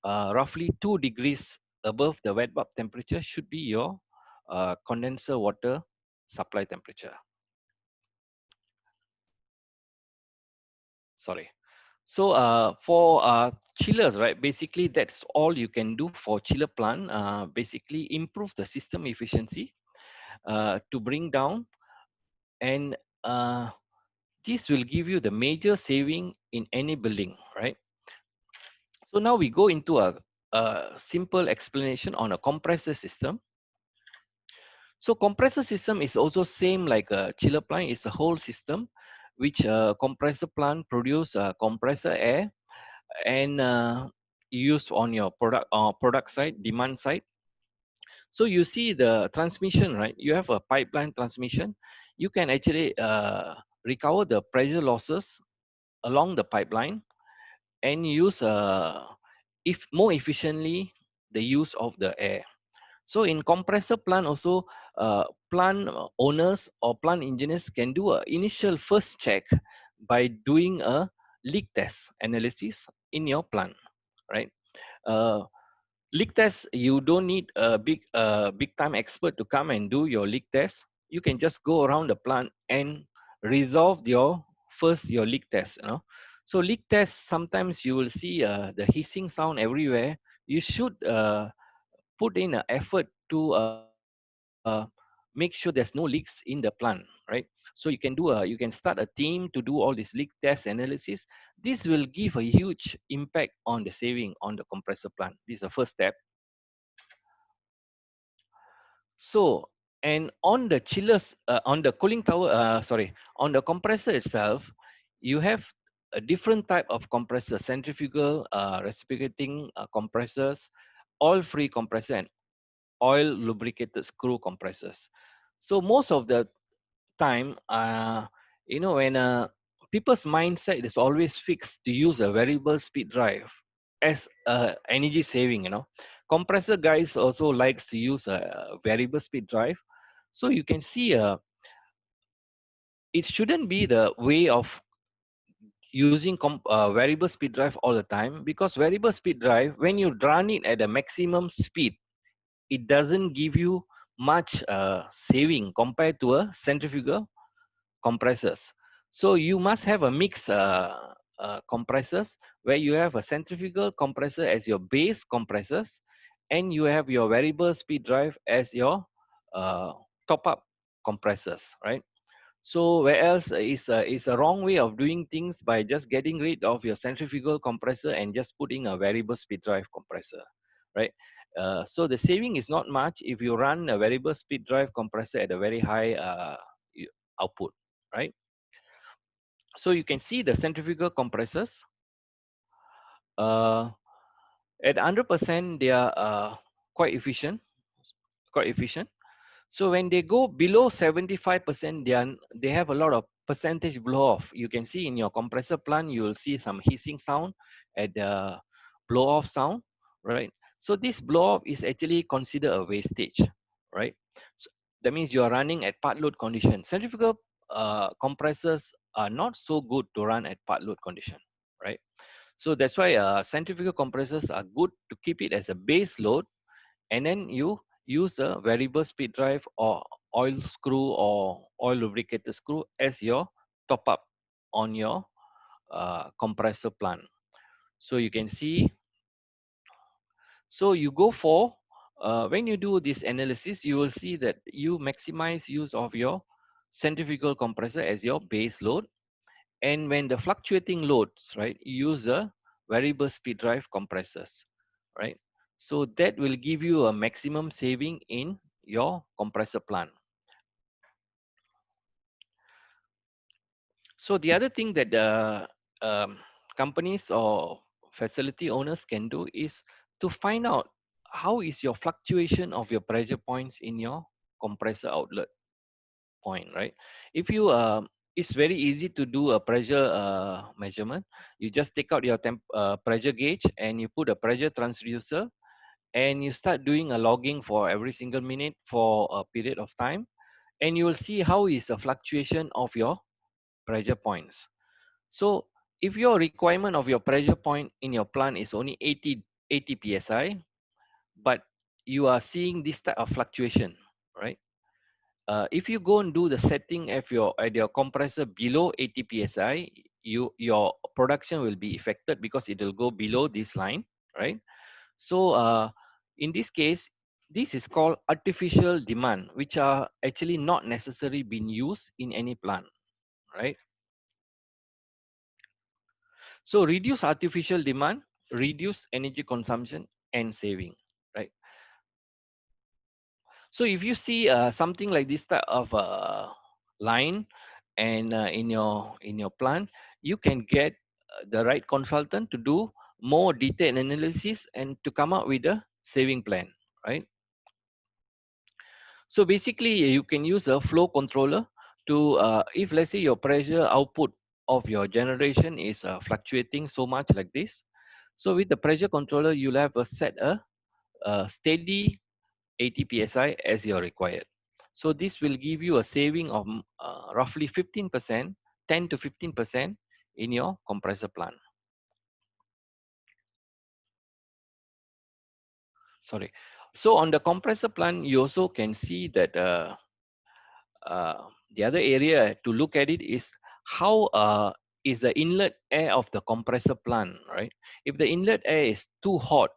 Roughly 2 degrees above the wet bulb temperature should be your condenser water supply temperature. Sorry. So for chillers, right, basically that's all you can do for chiller plant. Basically improve the system efficiency to bring down, and this will give you the major saving in any building, right? So now we go into a simple explanation on a compressor system. So compressor system is also same like a chiller plant. It's a whole system which compressor plant produce compressor air and used on your product side, demand side. So you see the transmission, right? You have a pipeline transmission. You can actually recover the pressure losses along the pipeline, and use if more efficiently the use of the air. So in compressor plant also, plant owners or plant engineers can do a initial first check by doing a leak test analysis in your plant, right? Uh, Leak test, you don't need a big time expert to come and do your leak test. You can just go around the plant and resolve your leak test. So leak test, sometimes you will see the hissing sound everywhere. You should put in an effort to make sure there's no leaks in the plant, right? So you can start a team to do all this leak test analysis. This will give a huge impact on the saving on the compressor plant. This is the first step. So, and on the chillers, on the cooling tower, on the compressor itself, you have a different type of compressor: centrifugal, reciprocating compressors, oil-free compressor, and oil lubricated screw compressors. So most of the time, when people's mindset is always fixed to use a variable speed drive as energy saving. Compressor guys also likes to use a variable speed drive. So you can see, it shouldn't be the way of using variable speed drive all the time, because variable speed drive, when you run it at a maximum speed, it doesn't give you much saving compared to a centrifugal compressors. So you must have a mix compressors, where you have a centrifugal compressor as your base compressors, and you have your variable speed drive as your uh, top up compressors, right? So whereas is a wrong way of doing things by just getting rid of your centrifugal compressor and just putting a variable speed drive compressor, right? So the saving is not much if you run a variable speed drive compressor at a very high output, right? So you can see the centrifugal compressors. Uh, at 100%, they are quite efficient, quite efficient. So when they go below 75%, they have a lot of percentage blow off. You can see in your compressor plant, you will see some hissing sound at the blow off sound, right? So this blow off is actually considered a wastage, right? So that means you are running at part load condition. Centrifugal compressors are not so good to run at part load condition, right? So that's why centrifugal compressors are good to keep it as a base load, and then you use a variable speed drive or oil screw or oil lubricated screw as your top up on your compressor plant. So you can see, so you go for when you do this analysis, you will see that you maximize use of your centrifugal compressor as your base load. And when the fluctuating loads, right, you use a variable speed drive compressors, right? So that will give you a maximum saving in your compressor plant. So the other thing that companies or facility owners can do is to find out how is your fluctuation of your pressure points in your compressor outlet point, right? If you it's very easy to do a pressure measurement. You just take out your pressure gauge and you put a pressure transducer, and you start doing a logging for every single minute for a period of time, and you will see how is the fluctuation of your pressure points. So if your requirement of your pressure point in your plant is only 80 psi, but you are seeing this type of fluctuation, right? If you go and do the setting of your compressor below 80 psi, your production will be affected because it will go below this line, right? So in this case, this is called artificial demand, which are actually not necessarily being used in any plant, right? So reduce artificial demand, reduce energy consumption and saving, right? So if you see something like this type of line and in your plant, you can get the right consultant to do more detailed analysis and to come up with a saving plan, right? So basically, you can use a flow controller to, if let's say your pressure output of your generation is fluctuating so much like this. So with the pressure controller, you'll have a steady 80 psi as you're required. So this will give you a saving of roughly 15%, 10 to 15% in your compressor plant. Sorry. So on the compressor plant, you also can see that the other area to look at it is how is the inlet air of the compressor plant, right? If the inlet air is too hot,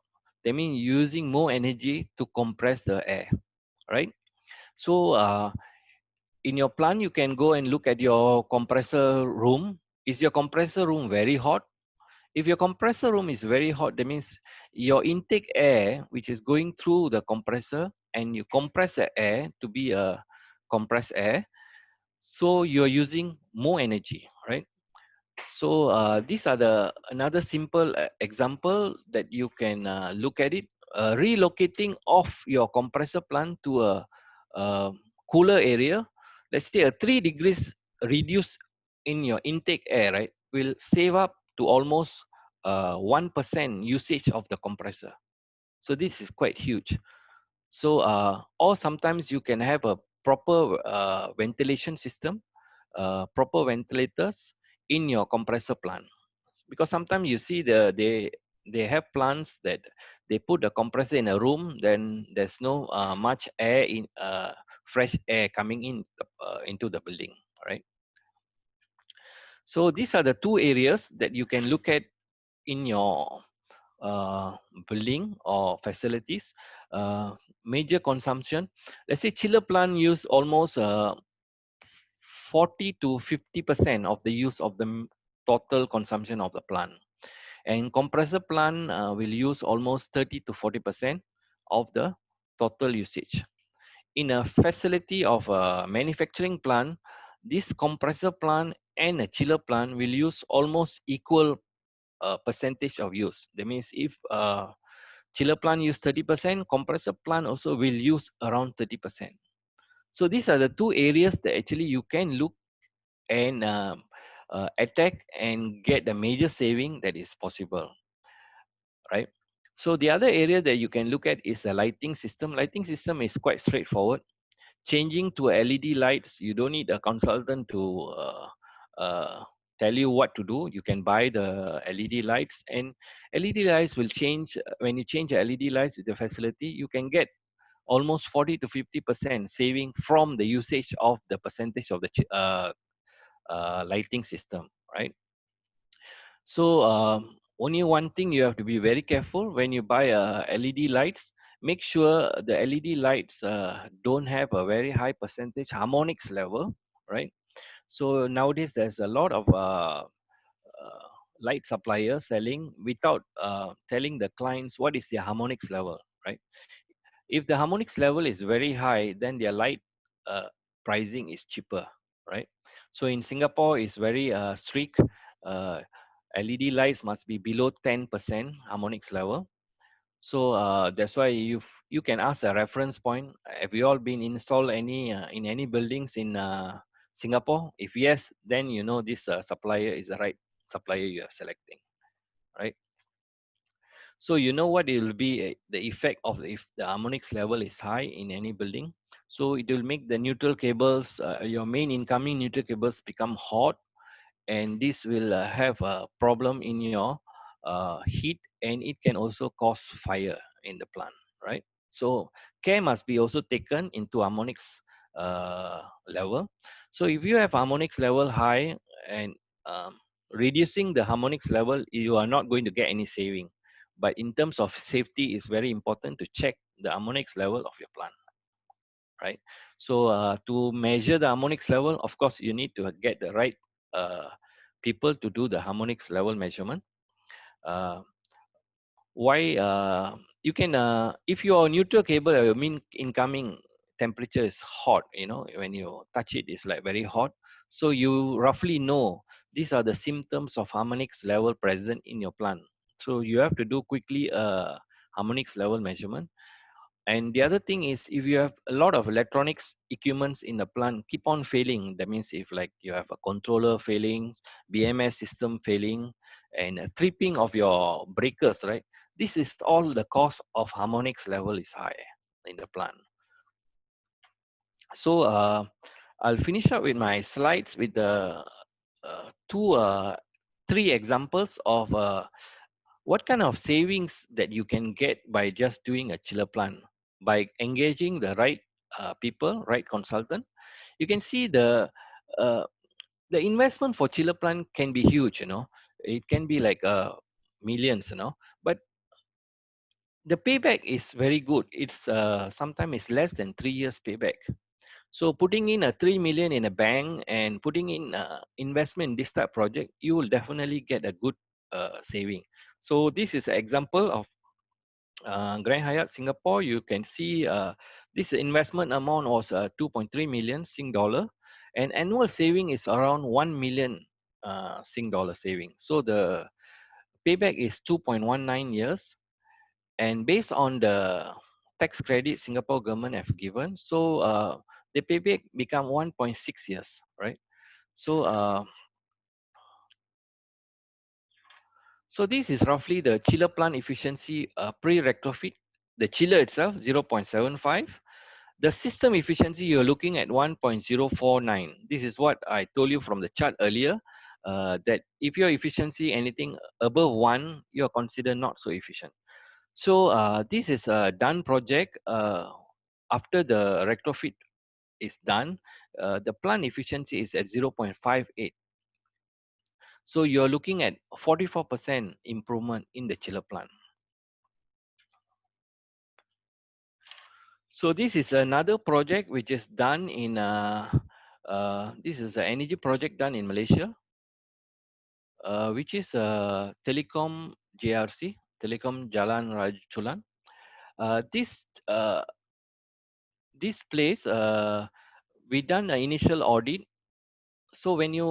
that means using more energy to compress the air, right? So in your plant, you can go and look at your compressor room. Is your compressor room very hot? If your compressor room is very hot, that means your intake air, which is going through the compressor, and you compress the air to be a compressed air, so you're using more energy, right? So these are the another simple example that you can look at it. Relocating off your compressor plant to a cooler area. Let's say a 3 degrees reduce in your intake air, right, will save up to almost 1% usage of the compressor. So this is quite huge. So or sometimes you can have a proper ventilation system, proper ventilators in your compressor plant, because sometimes you see they have plants that they put the compressor in a room, then there's no much air in fresh air coming in into the building, right? So these are the two areas that you can look at in your building or facilities. Major consumption, let's say chiller plant use almost 40 to 50% of the use of the total consumption of the plant, and compressor plant will use almost 30 to 40% of the total usage. In a facility of a manufacturing plant, this compressor plant and a chiller plant will use almost equal percentage of use. That means if chiller plant use 30%, compressor plant also will use around 30%. So these are the two areas that actually you can look and attack and get the major saving that is possible, right? So the other area that you can look at is the lighting system. Lighting system is quite straightforward. Changing to LED lights, you don't need a consultant to tell you what to do. You can buy the LED lights, and LED lights will change when you change the LED lights with the facility. You can get almost 40 to 50% saving from the usage of the percentage of the lighting system, right? So only one thing you have to be very careful when you buy LED lights. Make sure the LED lights don't have a very high percentage harmonics level, right? So nowadays there's a lot of light suppliers selling without telling the clients what is the harmonics level, right? If the harmonics level is very high, then their light pricing is cheaper, right? So in Singapore, it's very strict. Uh, LED lights must be below 10% harmonics level. So that's why you can ask a reference point. Have you all been installed any in any buildings in Singapore? If yes, then you know this supplier is the right supplier you are selecting, right? So you know what it will be the effect of if the harmonics level is high in any building. So it will make the neutral cables, your main incoming neutral cables become hot, and this will have a problem in your heat, and it can also cause fire in the plant, right? So care must be also taken into harmonics level. So if you have harmonics level high and reducing the harmonics level, you are not going to get any saving. But in terms of safety, it's very important to check the harmonics level of your plant, right? So to measure the harmonics level, of course, you need to get the right people to do the harmonics level measurement. Why you can if your neutral cable, your mean incoming temperature is hot, you know, when you touch it, it's like very hot. So you roughly know these are the symptoms of harmonics level present in your plant. So you have to do quickly a harmonics level measurement. And the other thing is, if you have a lot of electronics equipments in the plant keep on failing, that means if like you have a controller failing, BMS system failing, and a tripping of your breakers, right? This is all the cause of harmonics level is high in the plant. So I'll finish up with my slides with the three examples of what kind of savings that you can get by just doing a chiller plant by engaging the right people, right consultant. You can see uh, the investment for chiller plant can be huge, you know. It can be like millions, you know, but the payback is very good. It's sometimes it's less than 3 years payback. So putting in a 3 million in a bank and putting in investment in this type project, you will definitely get a good saving. So this is an example of Grand Hyatt Singapore. You can see this investment amount was 2.3 million Sing dollar, and annual saving is around 1 million Sing dollar saving. So the payback is 2.19 years, and based on the tax credit Singapore government have given, so the payback become 1.6 years, right? So so this is roughly the chiller plant efficiency pre-retrofit. The chiller itself 0.75. The system efficiency you're looking at 1.049. This is what I told you from the chart earlier. That if your efficiency anything above 1, you're considered not so efficient. So this is a done project. After the retrofit is done, the plant efficiency is at 0.58. So you're looking at 44% improvement in the chiller plant. So this is another project which is done in, this is an energy project done in Malaysia, which is Telecom JRC, Telecom Jalan Rajulan. This place, we done an initial audit. So when you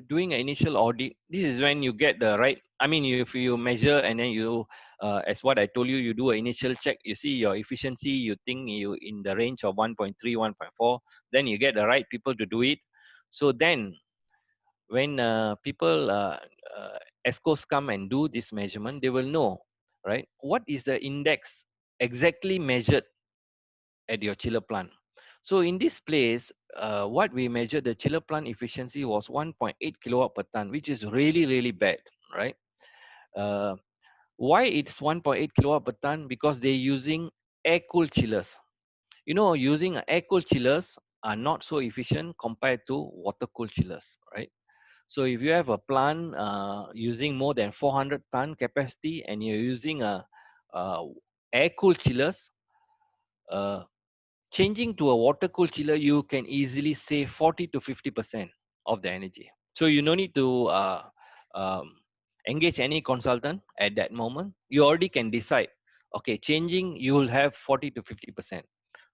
doing an initial audit, this is when you get the right, I mean, if you measure and then you, as what I told you, you do an initial check, you see your efficiency, you think you in the range of 1.3, 1.4, then you get the right people to do it. So then when people, ESCOs come and do this measurement, they will know, right, what is the index exactly measured at your chiller plant. So in this place, what we measured, the chiller plant efficiency was 1.8 kilowatt per ton, which is really, really bad, right? Why it's 1.8 kilowatt per ton? Because they're using air-cooled chillers. You know, using air-cooled chillers are not so efficient compared to water-cooled chillers, right? So if you have a plant using more than 400 ton capacity and you're using air-cooled chillers, uh, changing to a water cooled chiller, you can easily save 40 to 50% of the energy. So you no need to engage any consultant at that moment. You already can decide, okay, changing, you will have 40 to 50%.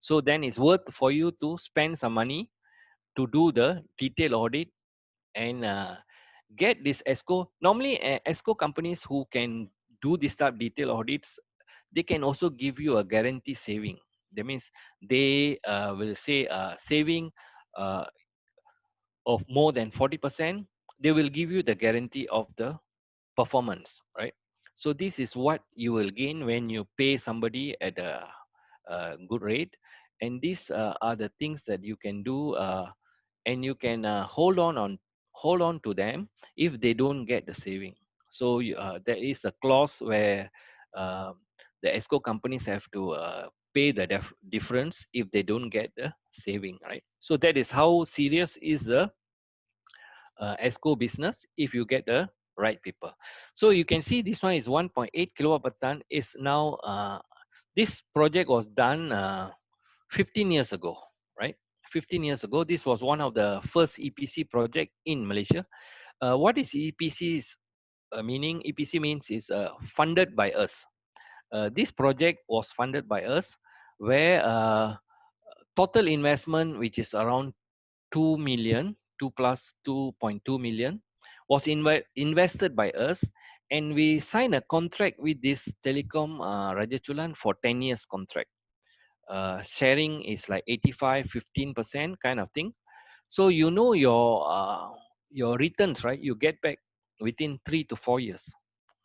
So then it's worth for you to spend some money to do the detailed audit and get this ESCO. Normally, ESCO companies who can do this type detailed audits, they can also give you a guarantee saving. That means they will say saving uh, of more than 40%, they will give you the guarantee of the performance, right? So this is what you will gain when you pay somebody at a good rate. And these are the things that you can do, and you can hold on to them if they don't get the saving. So there is a clause where uh, the ESCO companies have to pay the difference if they don't get the saving, right? So that is how serious is the ESCO business if you get the right people. So you can see this one is 1.8 kilowatt per ton. Is now this project was done 15 years ago, right? 15 years ago, this was one of the first EPC project in Malaysia. What is EPC? Meaning EPC means is funded by us. This project was funded by us, where total investment, which is around 2 million, 2 plus 2.2 million, was invested by us, and we signed a contract with this Telecom Rajachulan for 10 years contract. sharing is like 85-15% kind of thing. So you know your returns, right? You get back within 3 to 4 years,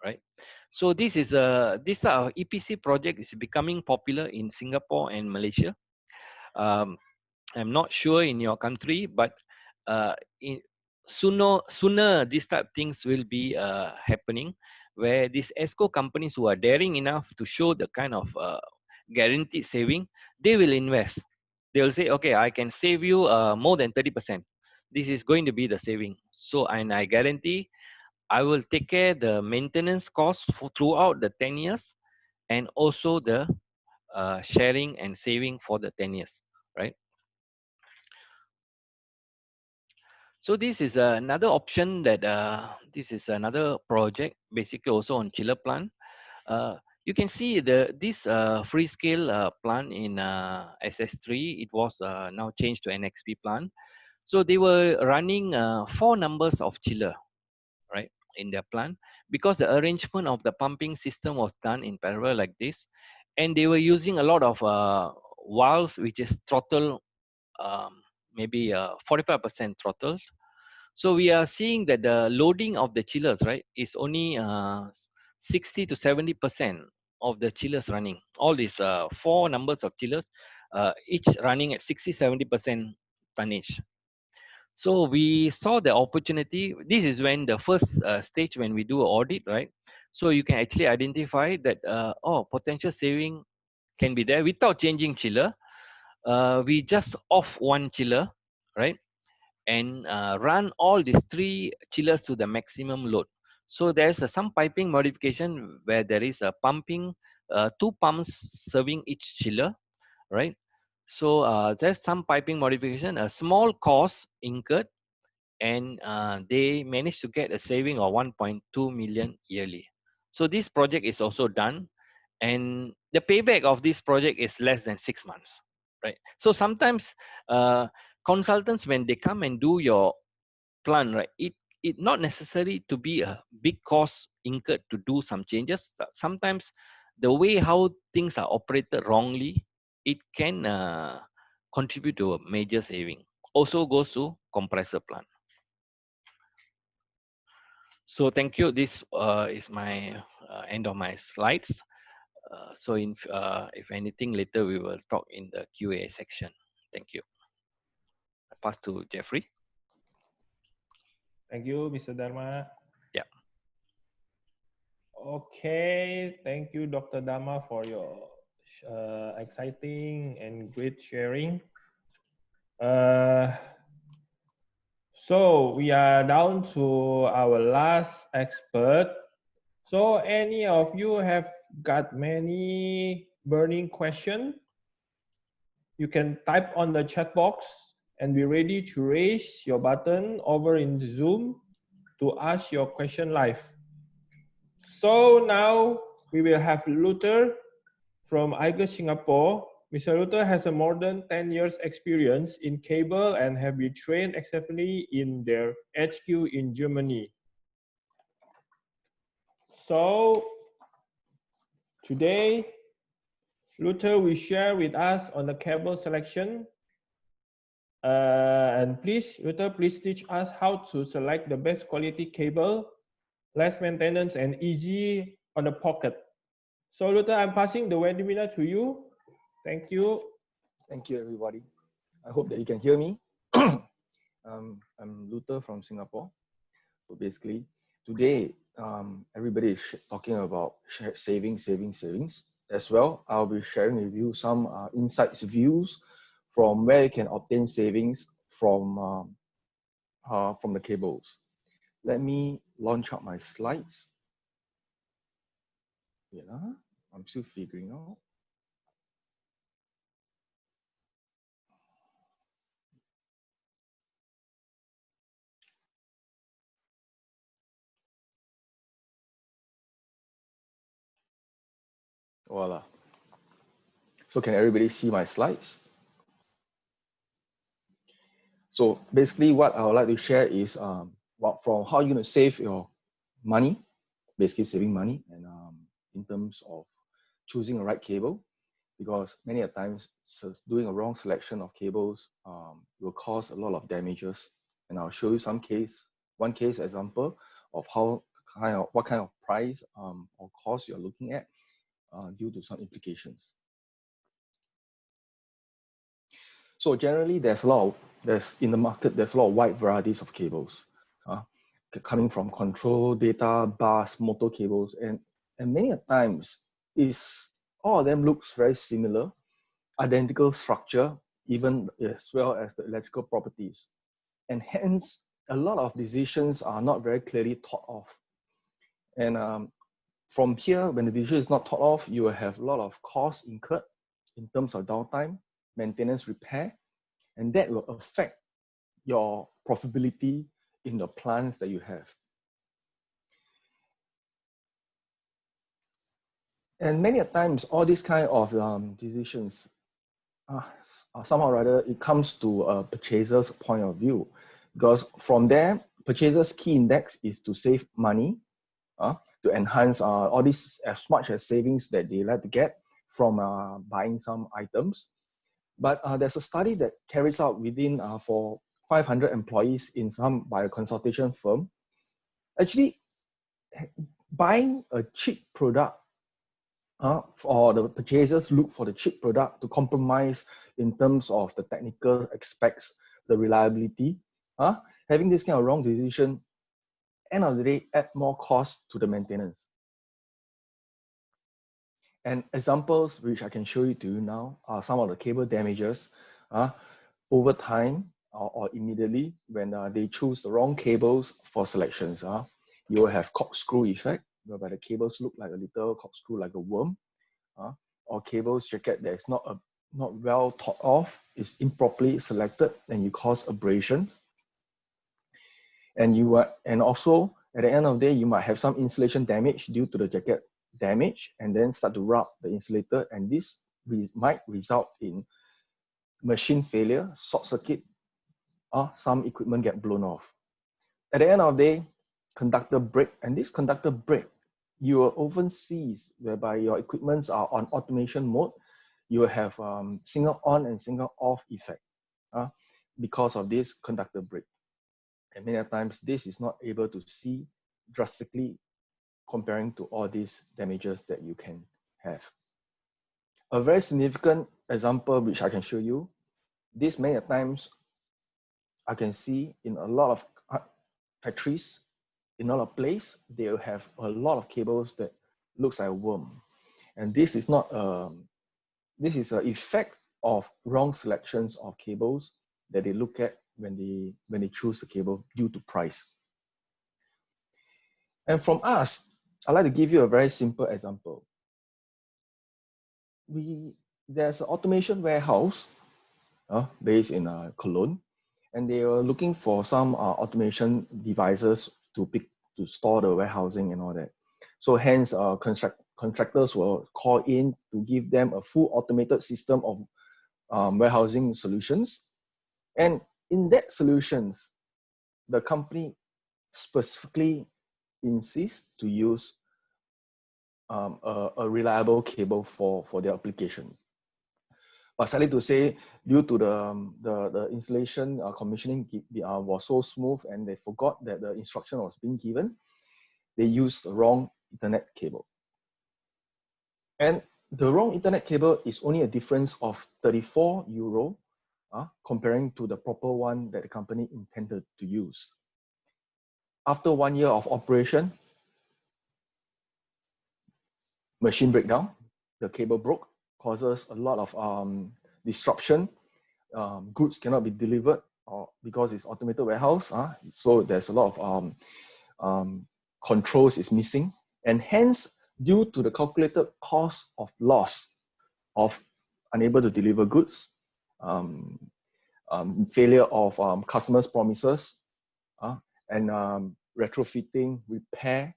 right? So this type of EPC project is becoming popular in Singapore and Malaysia. um, I'm not sure in your country, but in sooner these type of things will be happening, where these ESCO companies who are daring enough to show the kind of guaranteed saving, they will invest. They will say, okay, I can save you more than 30%. This is going to be the saving. So, and I guarantee I will take care the maintenance costs for throughout the 10 years, and also the sharing and saving for the 10 years, right? So this is another option that this is another project, basically also on chiller plant. You can see this free scale plant in SS3. It was now changed to NXP plant. So they were running 4 numbers of chiller, right, in their plant, because the arrangement of the pumping system was done in parallel like this, and they were using a lot of valves, which is throttle, maybe 45% throttles. So we are seeing that the loading of the chillers, right, is only 60 to 70% of the chillers running. All these 4 numbers of chillers, each running at 60-70% tonnage. So we saw the opportunity. This is when the first stage when we do an audit, right? So you can actually identify that potential saving can be there without changing chiller. We just off one chiller, right, and run all these 3 chillers to the maximum load. So there's some piping modification where there is a pumping, 2 pumps serving each chiller, right? So there's some piping modification, a small cost incurred, and they managed to get a saving of 1.2 million yearly. So this project is also done, and the payback of this project is less than 6 months, right? So sometimes consultants, when they come and do your plan, right, it not necessary to be a big cost incurred to do some changes. Sometimes the way how things are operated wrongly, it can contribute to a major saving. Also goes to compressor plant. So thank you. This is my end of my slides. So if anything later, we will talk in the QA section. Thank you. I pass to Jeffrey. Thank you, Mr. Dharma. Yeah. Okay, thank you, Dr. Dharma, for your exciting and great sharing. So we are down to our last expert. So any of you have got many burning questions? You can type on the chat box and be ready to raise your button over in the Zoom to ask your question live. So now we will have Luther from IGUS Singapore. Mr. Luther has a more than 10 years experience in cable and have been trained extensively in their HQ in Germany. So today, Luther will share with us on the cable selection. And please, Luther, please teach us how to select the best quality cable, less maintenance, and easy on the pocket. So Luther, I'm passing the webinar to you. Thank you. Thank you, everybody. I hope that you can hear me. I'm Luther from Singapore. So basically, today, everybody is talking about savings. As well, I'll be sharing with you some insights, views from where you can obtain savings from the cables. Let me launch out my slides. Yeah, I'm still figuring out. Voila. So can everybody see my slides? So basically what I would like to share is from how you're going to save your money, basically saving money, and in terms of choosing the right cable. because many a times doing a wrong selection of cables will cause a lot of damages. And I'll show you one case example of what kind of price or cost you're looking at due to some implications. So generally, in the market, there's a lot of wide varieties of cables coming from control, data, bus, motor cables, and many a times all of them looks very similar, identical structure, even as well as the electrical properties. And hence, a lot of decisions are not very clearly thought of. And from here, when the decision is not thought of, you will have a lot of costs incurred in terms of downtime, maintenance, repair, and that will affect your profitability in the plans that you have. And many a times, all these kind of decisions, somehow or other, it comes to a purchaser's point of view, because from there, purchaser's key index is to save money, to enhance all this as much as savings that they like to get from buying some items. But there's a study that carries out within for 500 employees by a consultation firm. Actually, buying a cheap product, or the purchasers look for the cheap product to compromise in terms of the technical aspects, the reliability. Having this kind of wrong decision, end of the day, add more cost to the maintenance. And examples which I can show you to you now are some of the cable damages over time or immediately when they choose the wrong cables for selections. You will have corkscrew effect, whereby the cables look like a little corkscrew, like a worm, or cables jacket that is not well thought of, is improperly selected, and you cause abrasions. And also at the end of the day, you might have some insulation damage due to the jacket damage, and then start to rub the insulator, and this might result in machine failure, short circuit, or some equipment get blown off. At the end of the day, conductor break, and this conductor break, you will often see whereby your equipments are on automation mode, you will have single on and single off effect because of this conductor break. And many times this is not able to see drastically comparing to all these damages that you can have. A very significant example which I can show you, this many times I can see in a lot of factories, in a lot of places, they will have a lot of cables that looks like a worm. And this is not, this is an effect of wrong selections of cables that they look at when they choose the cable due to price. And from us, I'd like to give you a very simple example. There's an automation warehouse based in Cologne, and they were looking for some automation devices to store the warehousing and all that. So hence, contractors will call in to give them a full automated system of warehousing solutions. And in that solutions, the company specifically insists to use a reliable cable for their application. But sadly to say, due to the installation commissioning was so smooth, and they forgot that the instruction was being given, they used the wrong Ethernet cable. And the wrong Ethernet cable is only a difference of €34 comparing to the proper one that the company intended to use. After 1 year of operation, machine breakdown, the cable broke, causes a lot of disruption. Goods cannot be delivered because it's automated warehouse. So there's a lot of controls is missing. And hence, due to the calculated cost of loss of unable to deliver goods, failure of customers' promises, and retrofitting, repair,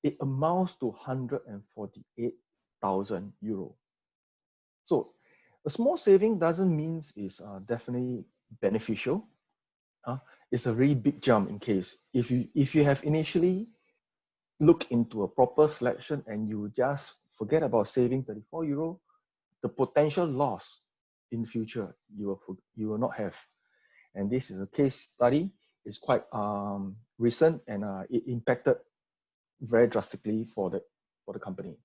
it amounts to €148,000. So a small saving doesn't mean it's definitely beneficial. It's a really big jump in case. If you have initially looked into a proper selection and you just forget about saving €34, the potential loss in the future you will not have. And this is a case study. It's quite recent, and it impacted very drastically for the company.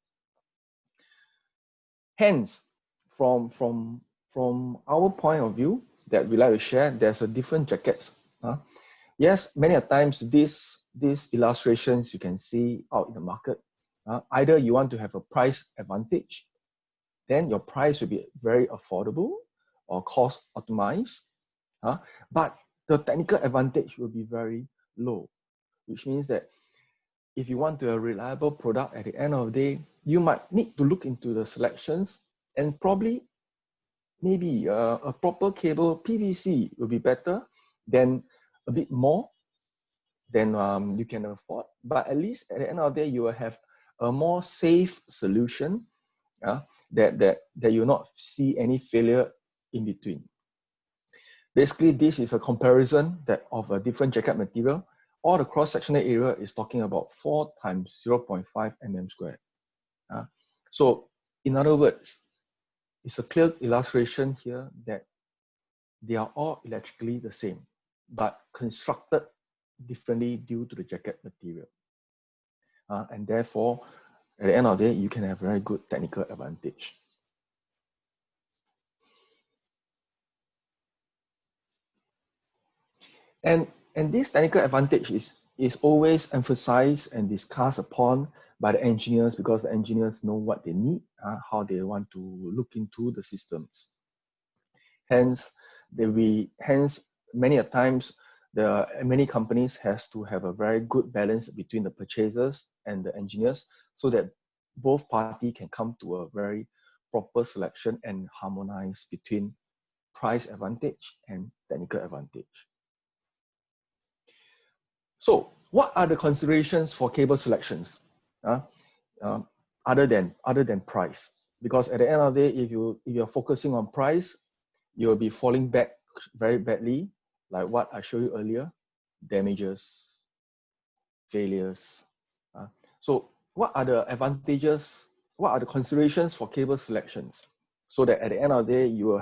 Hence, from our point of view that we like to share, there's a different jackets. Yes, many a times these illustrations you can see out in the market. Either you want to have a price advantage, then your price will be very affordable or cost optimized. But the technical advantage will be very low, which means that if you want a reliable product at the end of the day, you might need to look into the selections, and probably maybe a proper cable PVC will be better than a bit more than you can afford. But at least at the end of the day, you will have a more safe solution that you will not see any failure in between. Basically, this is a comparison of a different jacket material. All the cross-sectional area is talking about 4 times 0.5 mm squared. So in other words, it's a clear illustration here that they are all electrically the same, but constructed differently due to the jacket material. And therefore, at the end of the day, you can have very good technical advantage. And this technical advantage is always emphasized and discussed upon by the engineers, because the engineers know what they need, how they want to look into the systems. Hence, many a times, many companies has to have a very good balance between the purchasers and the engineers, so that both parties can come to a very proper selection and harmonize between price advantage and technical advantage. So, what are the considerations for cable selections? Other than price? Because at the end of the day, if you're focusing on price, you'll be falling back very badly, like what I showed you earlier: damages, failures. So, what are the advantages? What are the considerations for cable selections? So that at the end of the day, you will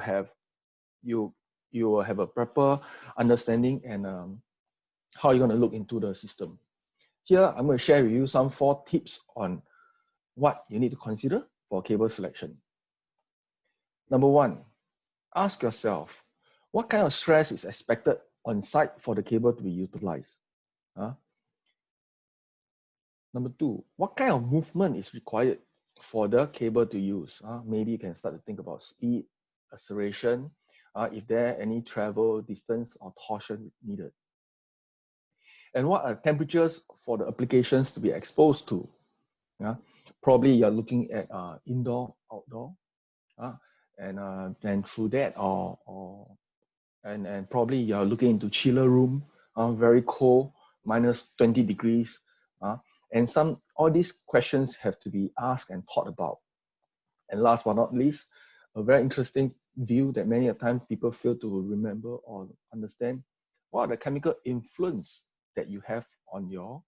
have a proper understanding and how you're going to look into the system. Here, I'm going to share with you some 4 tips on what you need to consider for cable selection. Number 1, ask yourself, what kind of stress is expected on site for the cable to be utilized? Number 2, what kind of movement is required for the cable to use? Maybe you can start to think about speed, acceleration, if there are any travel, distance, or torsion needed. And what are temperatures for the applications to be exposed to? Probably you're looking at indoor, outdoor, and through that, and probably you're looking into chiller room, very cold, minus 20 degrees, and all these questions have to be asked and thought about. And last but not least, a very interesting view that many a time people fail to remember or understand: what are the chemical influence that you have on your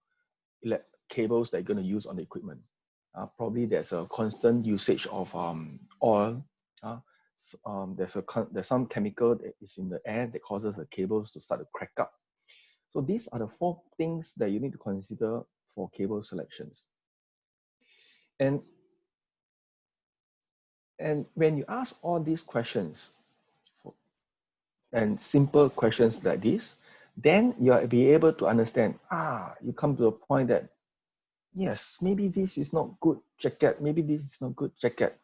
cables that you're going to use on the equipment? Probably there's a constant usage of oil. There's some chemical that is in the air that causes the cables to start to crack up. So these are the 4 things that you need to consider for cable selections. And when you ask all these questions, and simple questions like this, then you'll be able to understand, you come to a point that, yes, maybe this is not good jacket, maybe this is not good jacket.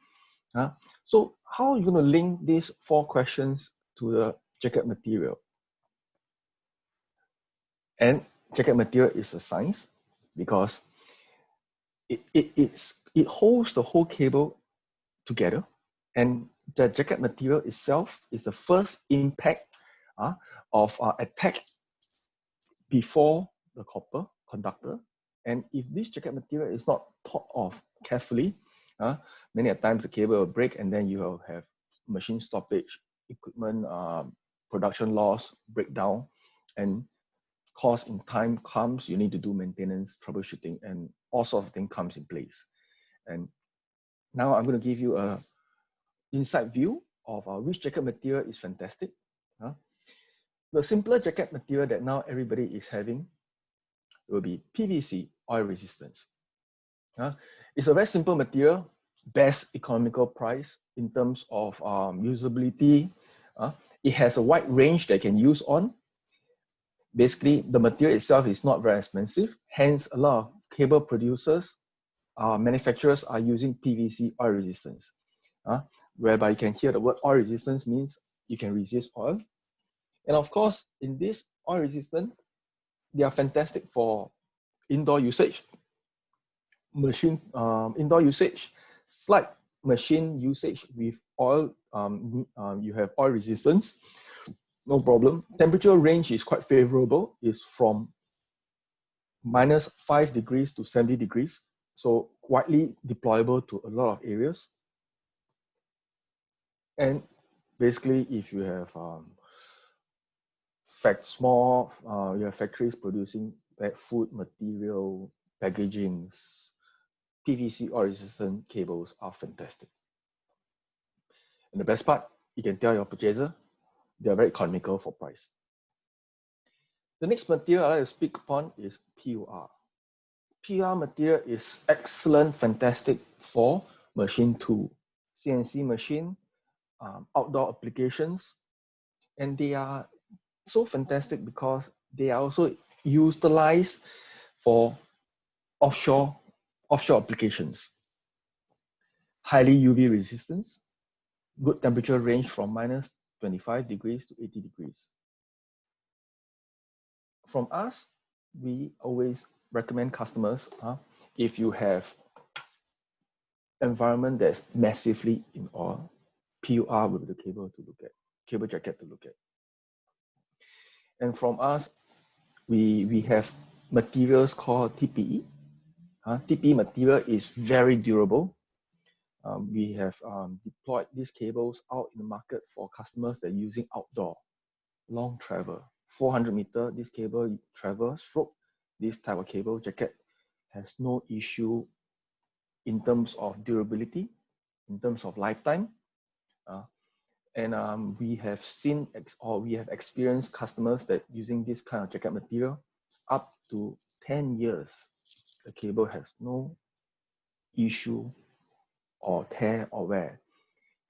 So how are you going to link these 4 questions to the jacket material? And jacket material is a science, because it holds the whole cable together, and the jacket material itself is the first impact of attack before the copper conductor. And if this jacket material is not thought of carefully, many a times the cable will break, and then you will have machine stoppage, equipment production loss, breakdown, and cost in time comes. You need to do maintenance, troubleshooting, and all sorts of things comes in place. And now I'm going to give you a inside view of which jacket material is fantastic. The simpler jacket material that now everybody is having will be PVC oil resistance. It's a very simple material, best economical price in terms of usability. It has a wide range that can use on. Basically, the material itself is not very expensive. Hence, a lot of cable producers, manufacturers are using PVC oil resistance, whereby you can hear the word oil resistance means you can resist oil. And of course, in this oil resistant, they are fantastic for indoor usage, indoor usage, slight machine usage with oil. You have oil resistance, no problem. Temperature range is quite favorable. It's from -5 degrees to 70 degrees. So widely deployable to a lot of areas. And basically, if you have you have factories producing food material, packagings, PVC oil resistant cables are fantastic. And the best part, you can tell your purchaser, they are very economical for price. The next material I like to speak upon is PUR. PUR material is excellent, fantastic for machine tool, CNC machine, outdoor applications, and they are so fantastic because they are also utilized for offshore applications. Highly UV resistance, good temperature range from -25 degrees to 80 degrees. From us, we always recommend customers, if you have environment that's massively in oil, PUR will be the cable to look at, cable jacket to look at. And from us, we have materials called TPE. TPE material is very durable. We have deployed these cables out in the market for customers that are using outdoor, long travel, 400 meter, this cable travel stroke, this type of cable jacket has no issue in terms of durability, in terms of lifetime. And we have seen we have experienced customers that using this kind of jacket material up to 10 years, the cable has no issue or tear or wear.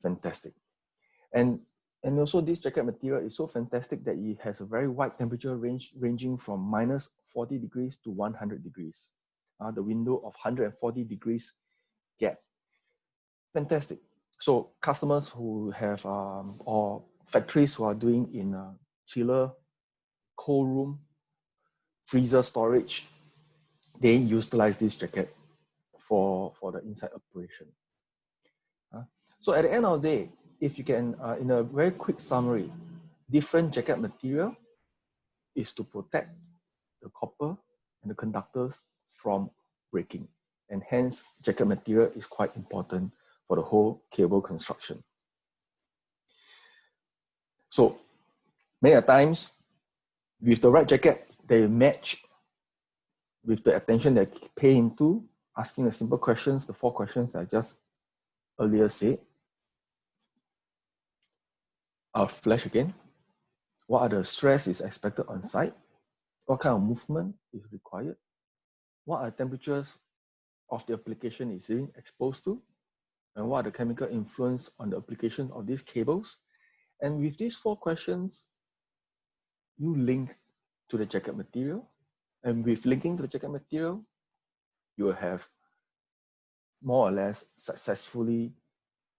Fantastic. And also this jacket material is so fantastic that it has a very wide temperature range, ranging from -40 degrees to 100 degrees. The window of 140 degrees gap. Fantastic. So customers who have, or factories who are doing in a chiller, cold room, freezer storage, they utilize this jacket for the inside operation. So at the end of the day, if you can, in a very quick summary, different jacket material is to protect the copper and the conductors from breaking. And hence, jacket material is quite important for the whole cable construction. So many times, with the right jacket, they match with the attention they pay into, asking the simple questions, the 4 questions I just earlier said. I'll flash again. What are the stress is expected on site? What kind of movement is required? What are temperatures of the application is being exposed to? And what are the chemical influence on the application of these cables? And with these 4 questions, you link to the jacket material. And with linking to the jacket material, you will have more or less successfully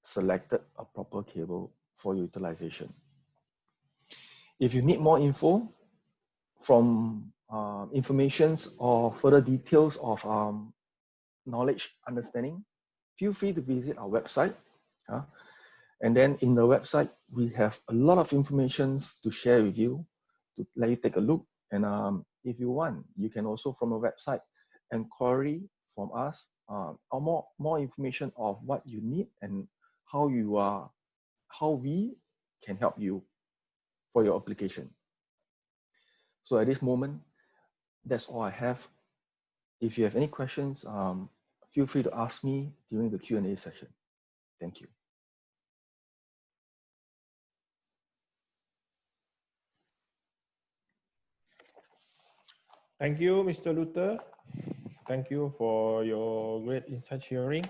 selected a proper cable for utilization. If you need more info from informations or further details of knowledge, understanding, feel free to visit our website. And then in the website, we have a lot of information to share with you, to let you take a look. And if you want, you can also from the website inquiry from us or more information of what you need and how we can help you for your application. So at this moment, that's all I have. If you have any questions, feel free to ask me during the Q&A session. Thank you. Thank you, Mr. Luther. Thank you for your great insight sharing.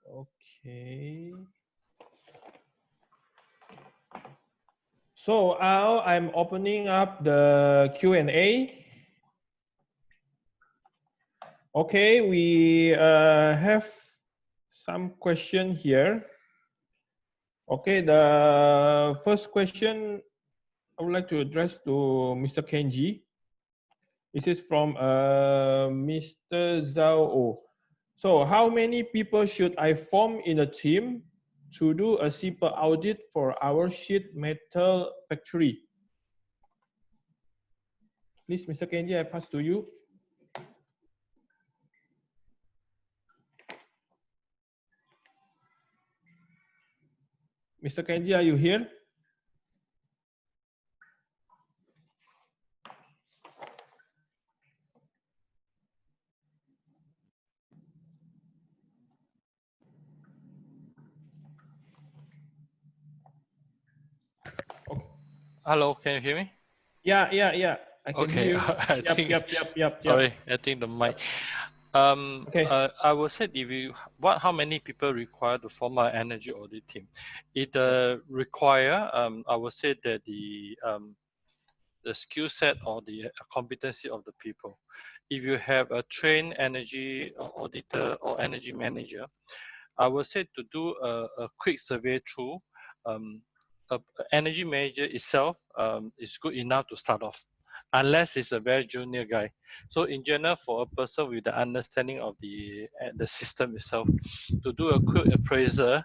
Okay. So now I'm opening up the Q&A. Okay, we have some question here. Okay, the first question I would like to address to Mr. Kenji. This is from Mr. Zhao. So how many people should I form in a team to do a simple audit for our sheet metal factory? Please, Mr. Kenji, I pass to you. Mr. Kenji, are you here? Okay. Hello, can you hear me? Yeah. I can Okay, hear you. I think. Yep. Sorry, I think the mic. Okay. I would say if you how many people require to form an energy audit team? It require I would say that the skill set or the competency of the people. If you have a trained energy auditor or energy manager, I would say to do a quick survey through a energy manager itself is good enough to start off, unless it's a very junior guy. So in general, for a person with the understanding of the system itself, to do a quick appraiser,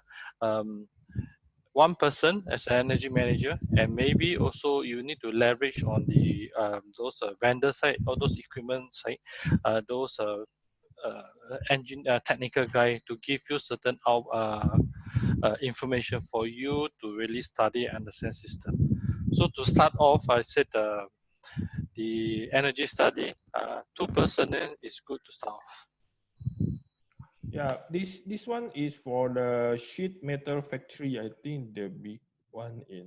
one person as an energy manager, and maybe also you need to leverage on the those vendor side or those equipment side, those technical guy to give you certain information for you to really study and understand system. So to start off, I said the energy study, 2 personnel is good to start off. Yeah, this one is for the sheet metal factory. I think the big one in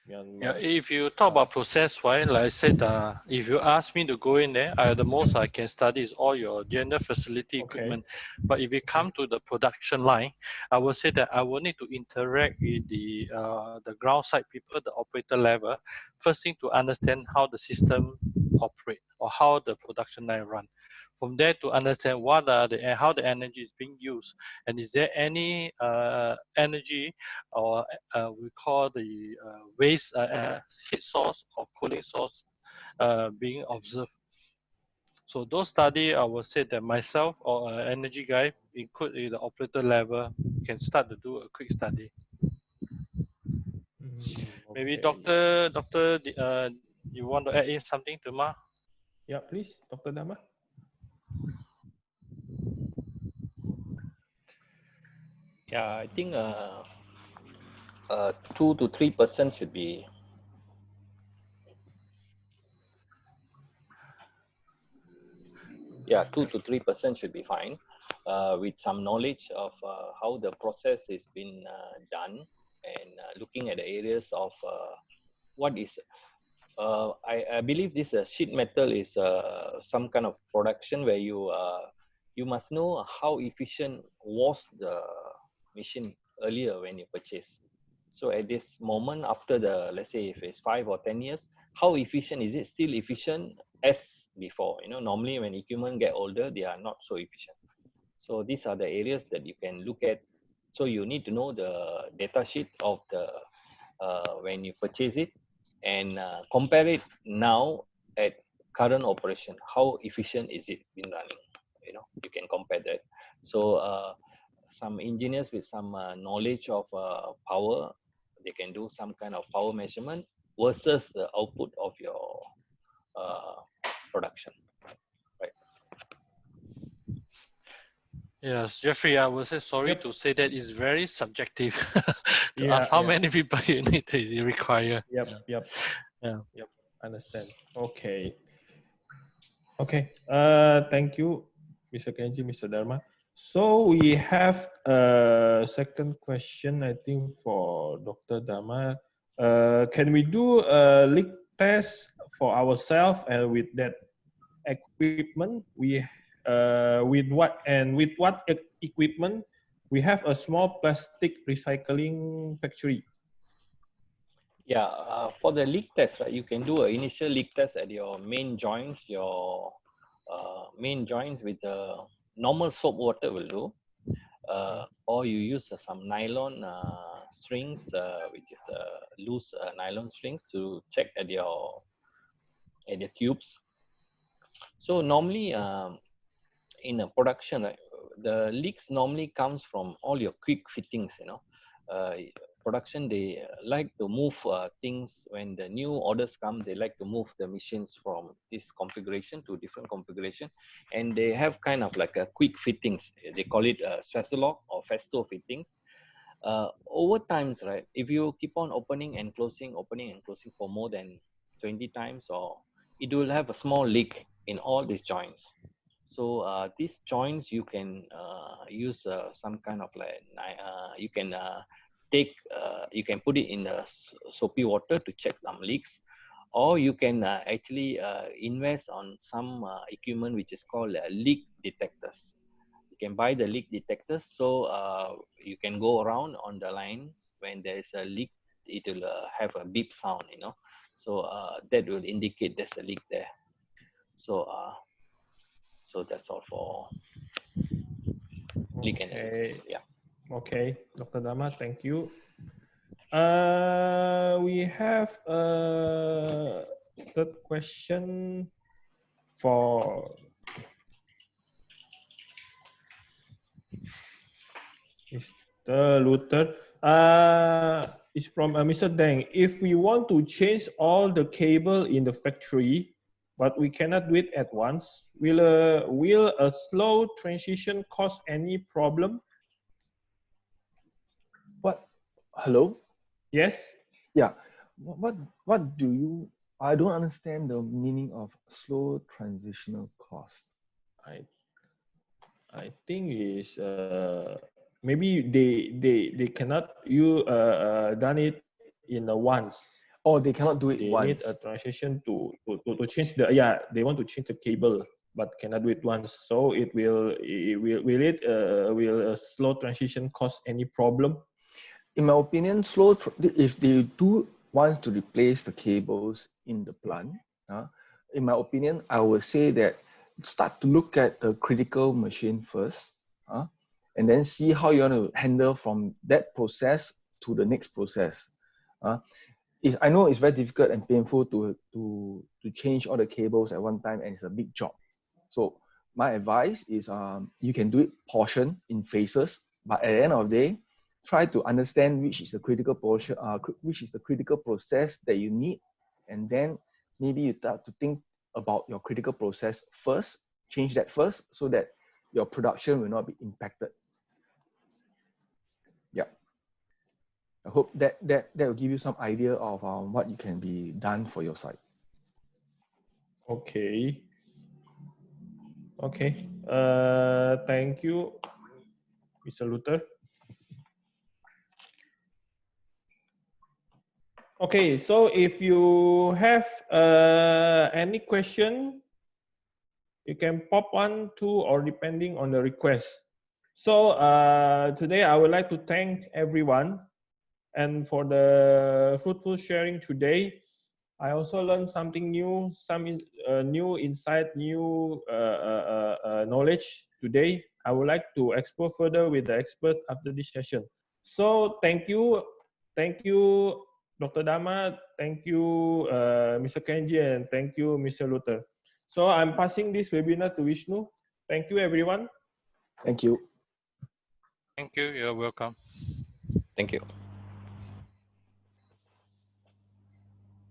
Myanmar. Yeah, if you talk about process, right? Like I said, if you ask me to go in there, the most I can study is all your general facility equipment. But if you come to the production line, I will say that I will need to interact with the ground side people, the operator level. First thing to understand how the system operate or how the production line run. From there to understand what are how the energy is being used, and is there any energy or we call the waste heat source or cooling source being observed. So those study, I will say that myself or an energy guy, include the operator level, can start to do a quick study. Maybe Okay. Doctor, you want to add in something to Ma? Yeah, please, Dr. Dharma. Yeah, I think 2 to 3% should be. Yeah, 2 to 3% should be fine, with some knowledge of how the process is been done, and looking at the areas of what is. I believe this sheet metal is some kind of production where you must know how efficient was the machine earlier when you purchase. So at this moment, after the, let's say if it's 5 or 10 years, how efficient is it? Still efficient as before? You know, normally when equipment get older, they are not so efficient. So these are the areas that you can look at. So you need to know the data sheet of the when you purchase it, and compare it now at current operation. How efficient is it been running? You know, you can compare that. So some engineers with some knowledge of power, they can do some kind of power measurement versus the output of your production. Right. Yes, Jeffrey, I would say sorry to say that it's very subjective to Yeah, ask how yeah. many people you need to require. Yep. Yeah. Understand. Okay. Thank you, Mr. Kenji, Mr. Dharma. So we have a second question, I think, for Dr. Dharma. Can we do a leak test for ourselves, and with that equipment, with what equipment, we have a small plastic recycling factory. Yeah, for the leak test, right, you can do an initial leak test at your main joints. Your main joints with the normal soap water will do, or you use some nylon strings, which is loose nylon strings, to check at your tubes. So normally, in a production, right, the leaks normally comes from all your quick fittings. Production, they like to move things. When the new orders come, they like to move the machines from this configuration to different configuration, and they have kind of like a quick fittings. They call it Swasolog or Festo fittings. Over times, right, if you keep on opening and closing for more than 20 times, or it will have a small leak in all these joints. So these joints, you can use some kind of like you can you can put it in soapy water to check some leaks, or you can actually invest on some equipment which is called leak detectors. You can buy the leak detectors, so you can go around on the lines. When there is a leak, it will have a beep sound, so that will indicate there's a leak there. So so that's all for leak analysis. Yeah. Okay, Dr. Dharma, thank you. We have a third question for Mr. Luther. It's from Mr. Deng. If we want to change all the cable in the factory, but we cannot do it at once, will a slow transition cause any problem? What? Hello? Yes. Yeah. What do you? I don't understand the meaning of slow transitional cost. I think is maybe they cannot done it in a once. Oh, they cannot do it They once. need a transition to change the they want to change the cable but cannot do it once. So will a slow transition cause any problem? In my opinion, if they do want to replace the cables in the plant, in my opinion, I would say that start to look at the critical machine first, and then see how you want to handle from that process to the next process. I know it's very difficult and painful to change all the cables at one time, and it's a big job. So my advice is you can do it portion in phases, but at the end of the day, try to understand which is the critical portion, which is the critical process that you need, and then maybe you start to think about your critical process first, change that first, so that your production will not be impacted. Yeah, I hope that will give you some idea of what you can be done for your site. Okay. Okay. Thank you, Mr. Luther. Okay, so if you have any question, you can pop 1, 2, or depending on the request. So today I would like to thank everyone and for the fruitful sharing today. I also learned something new, some new insight, new knowledge today. I would like to explore further with the expert after this session. So thank you, Dr. Dharma, thank you, Mr. Kenji, and thank you, Mr. Luther. So I'm passing this webinar to Vishnu. Thank you, everyone. Thank you. Thank you. You're welcome. Thank you.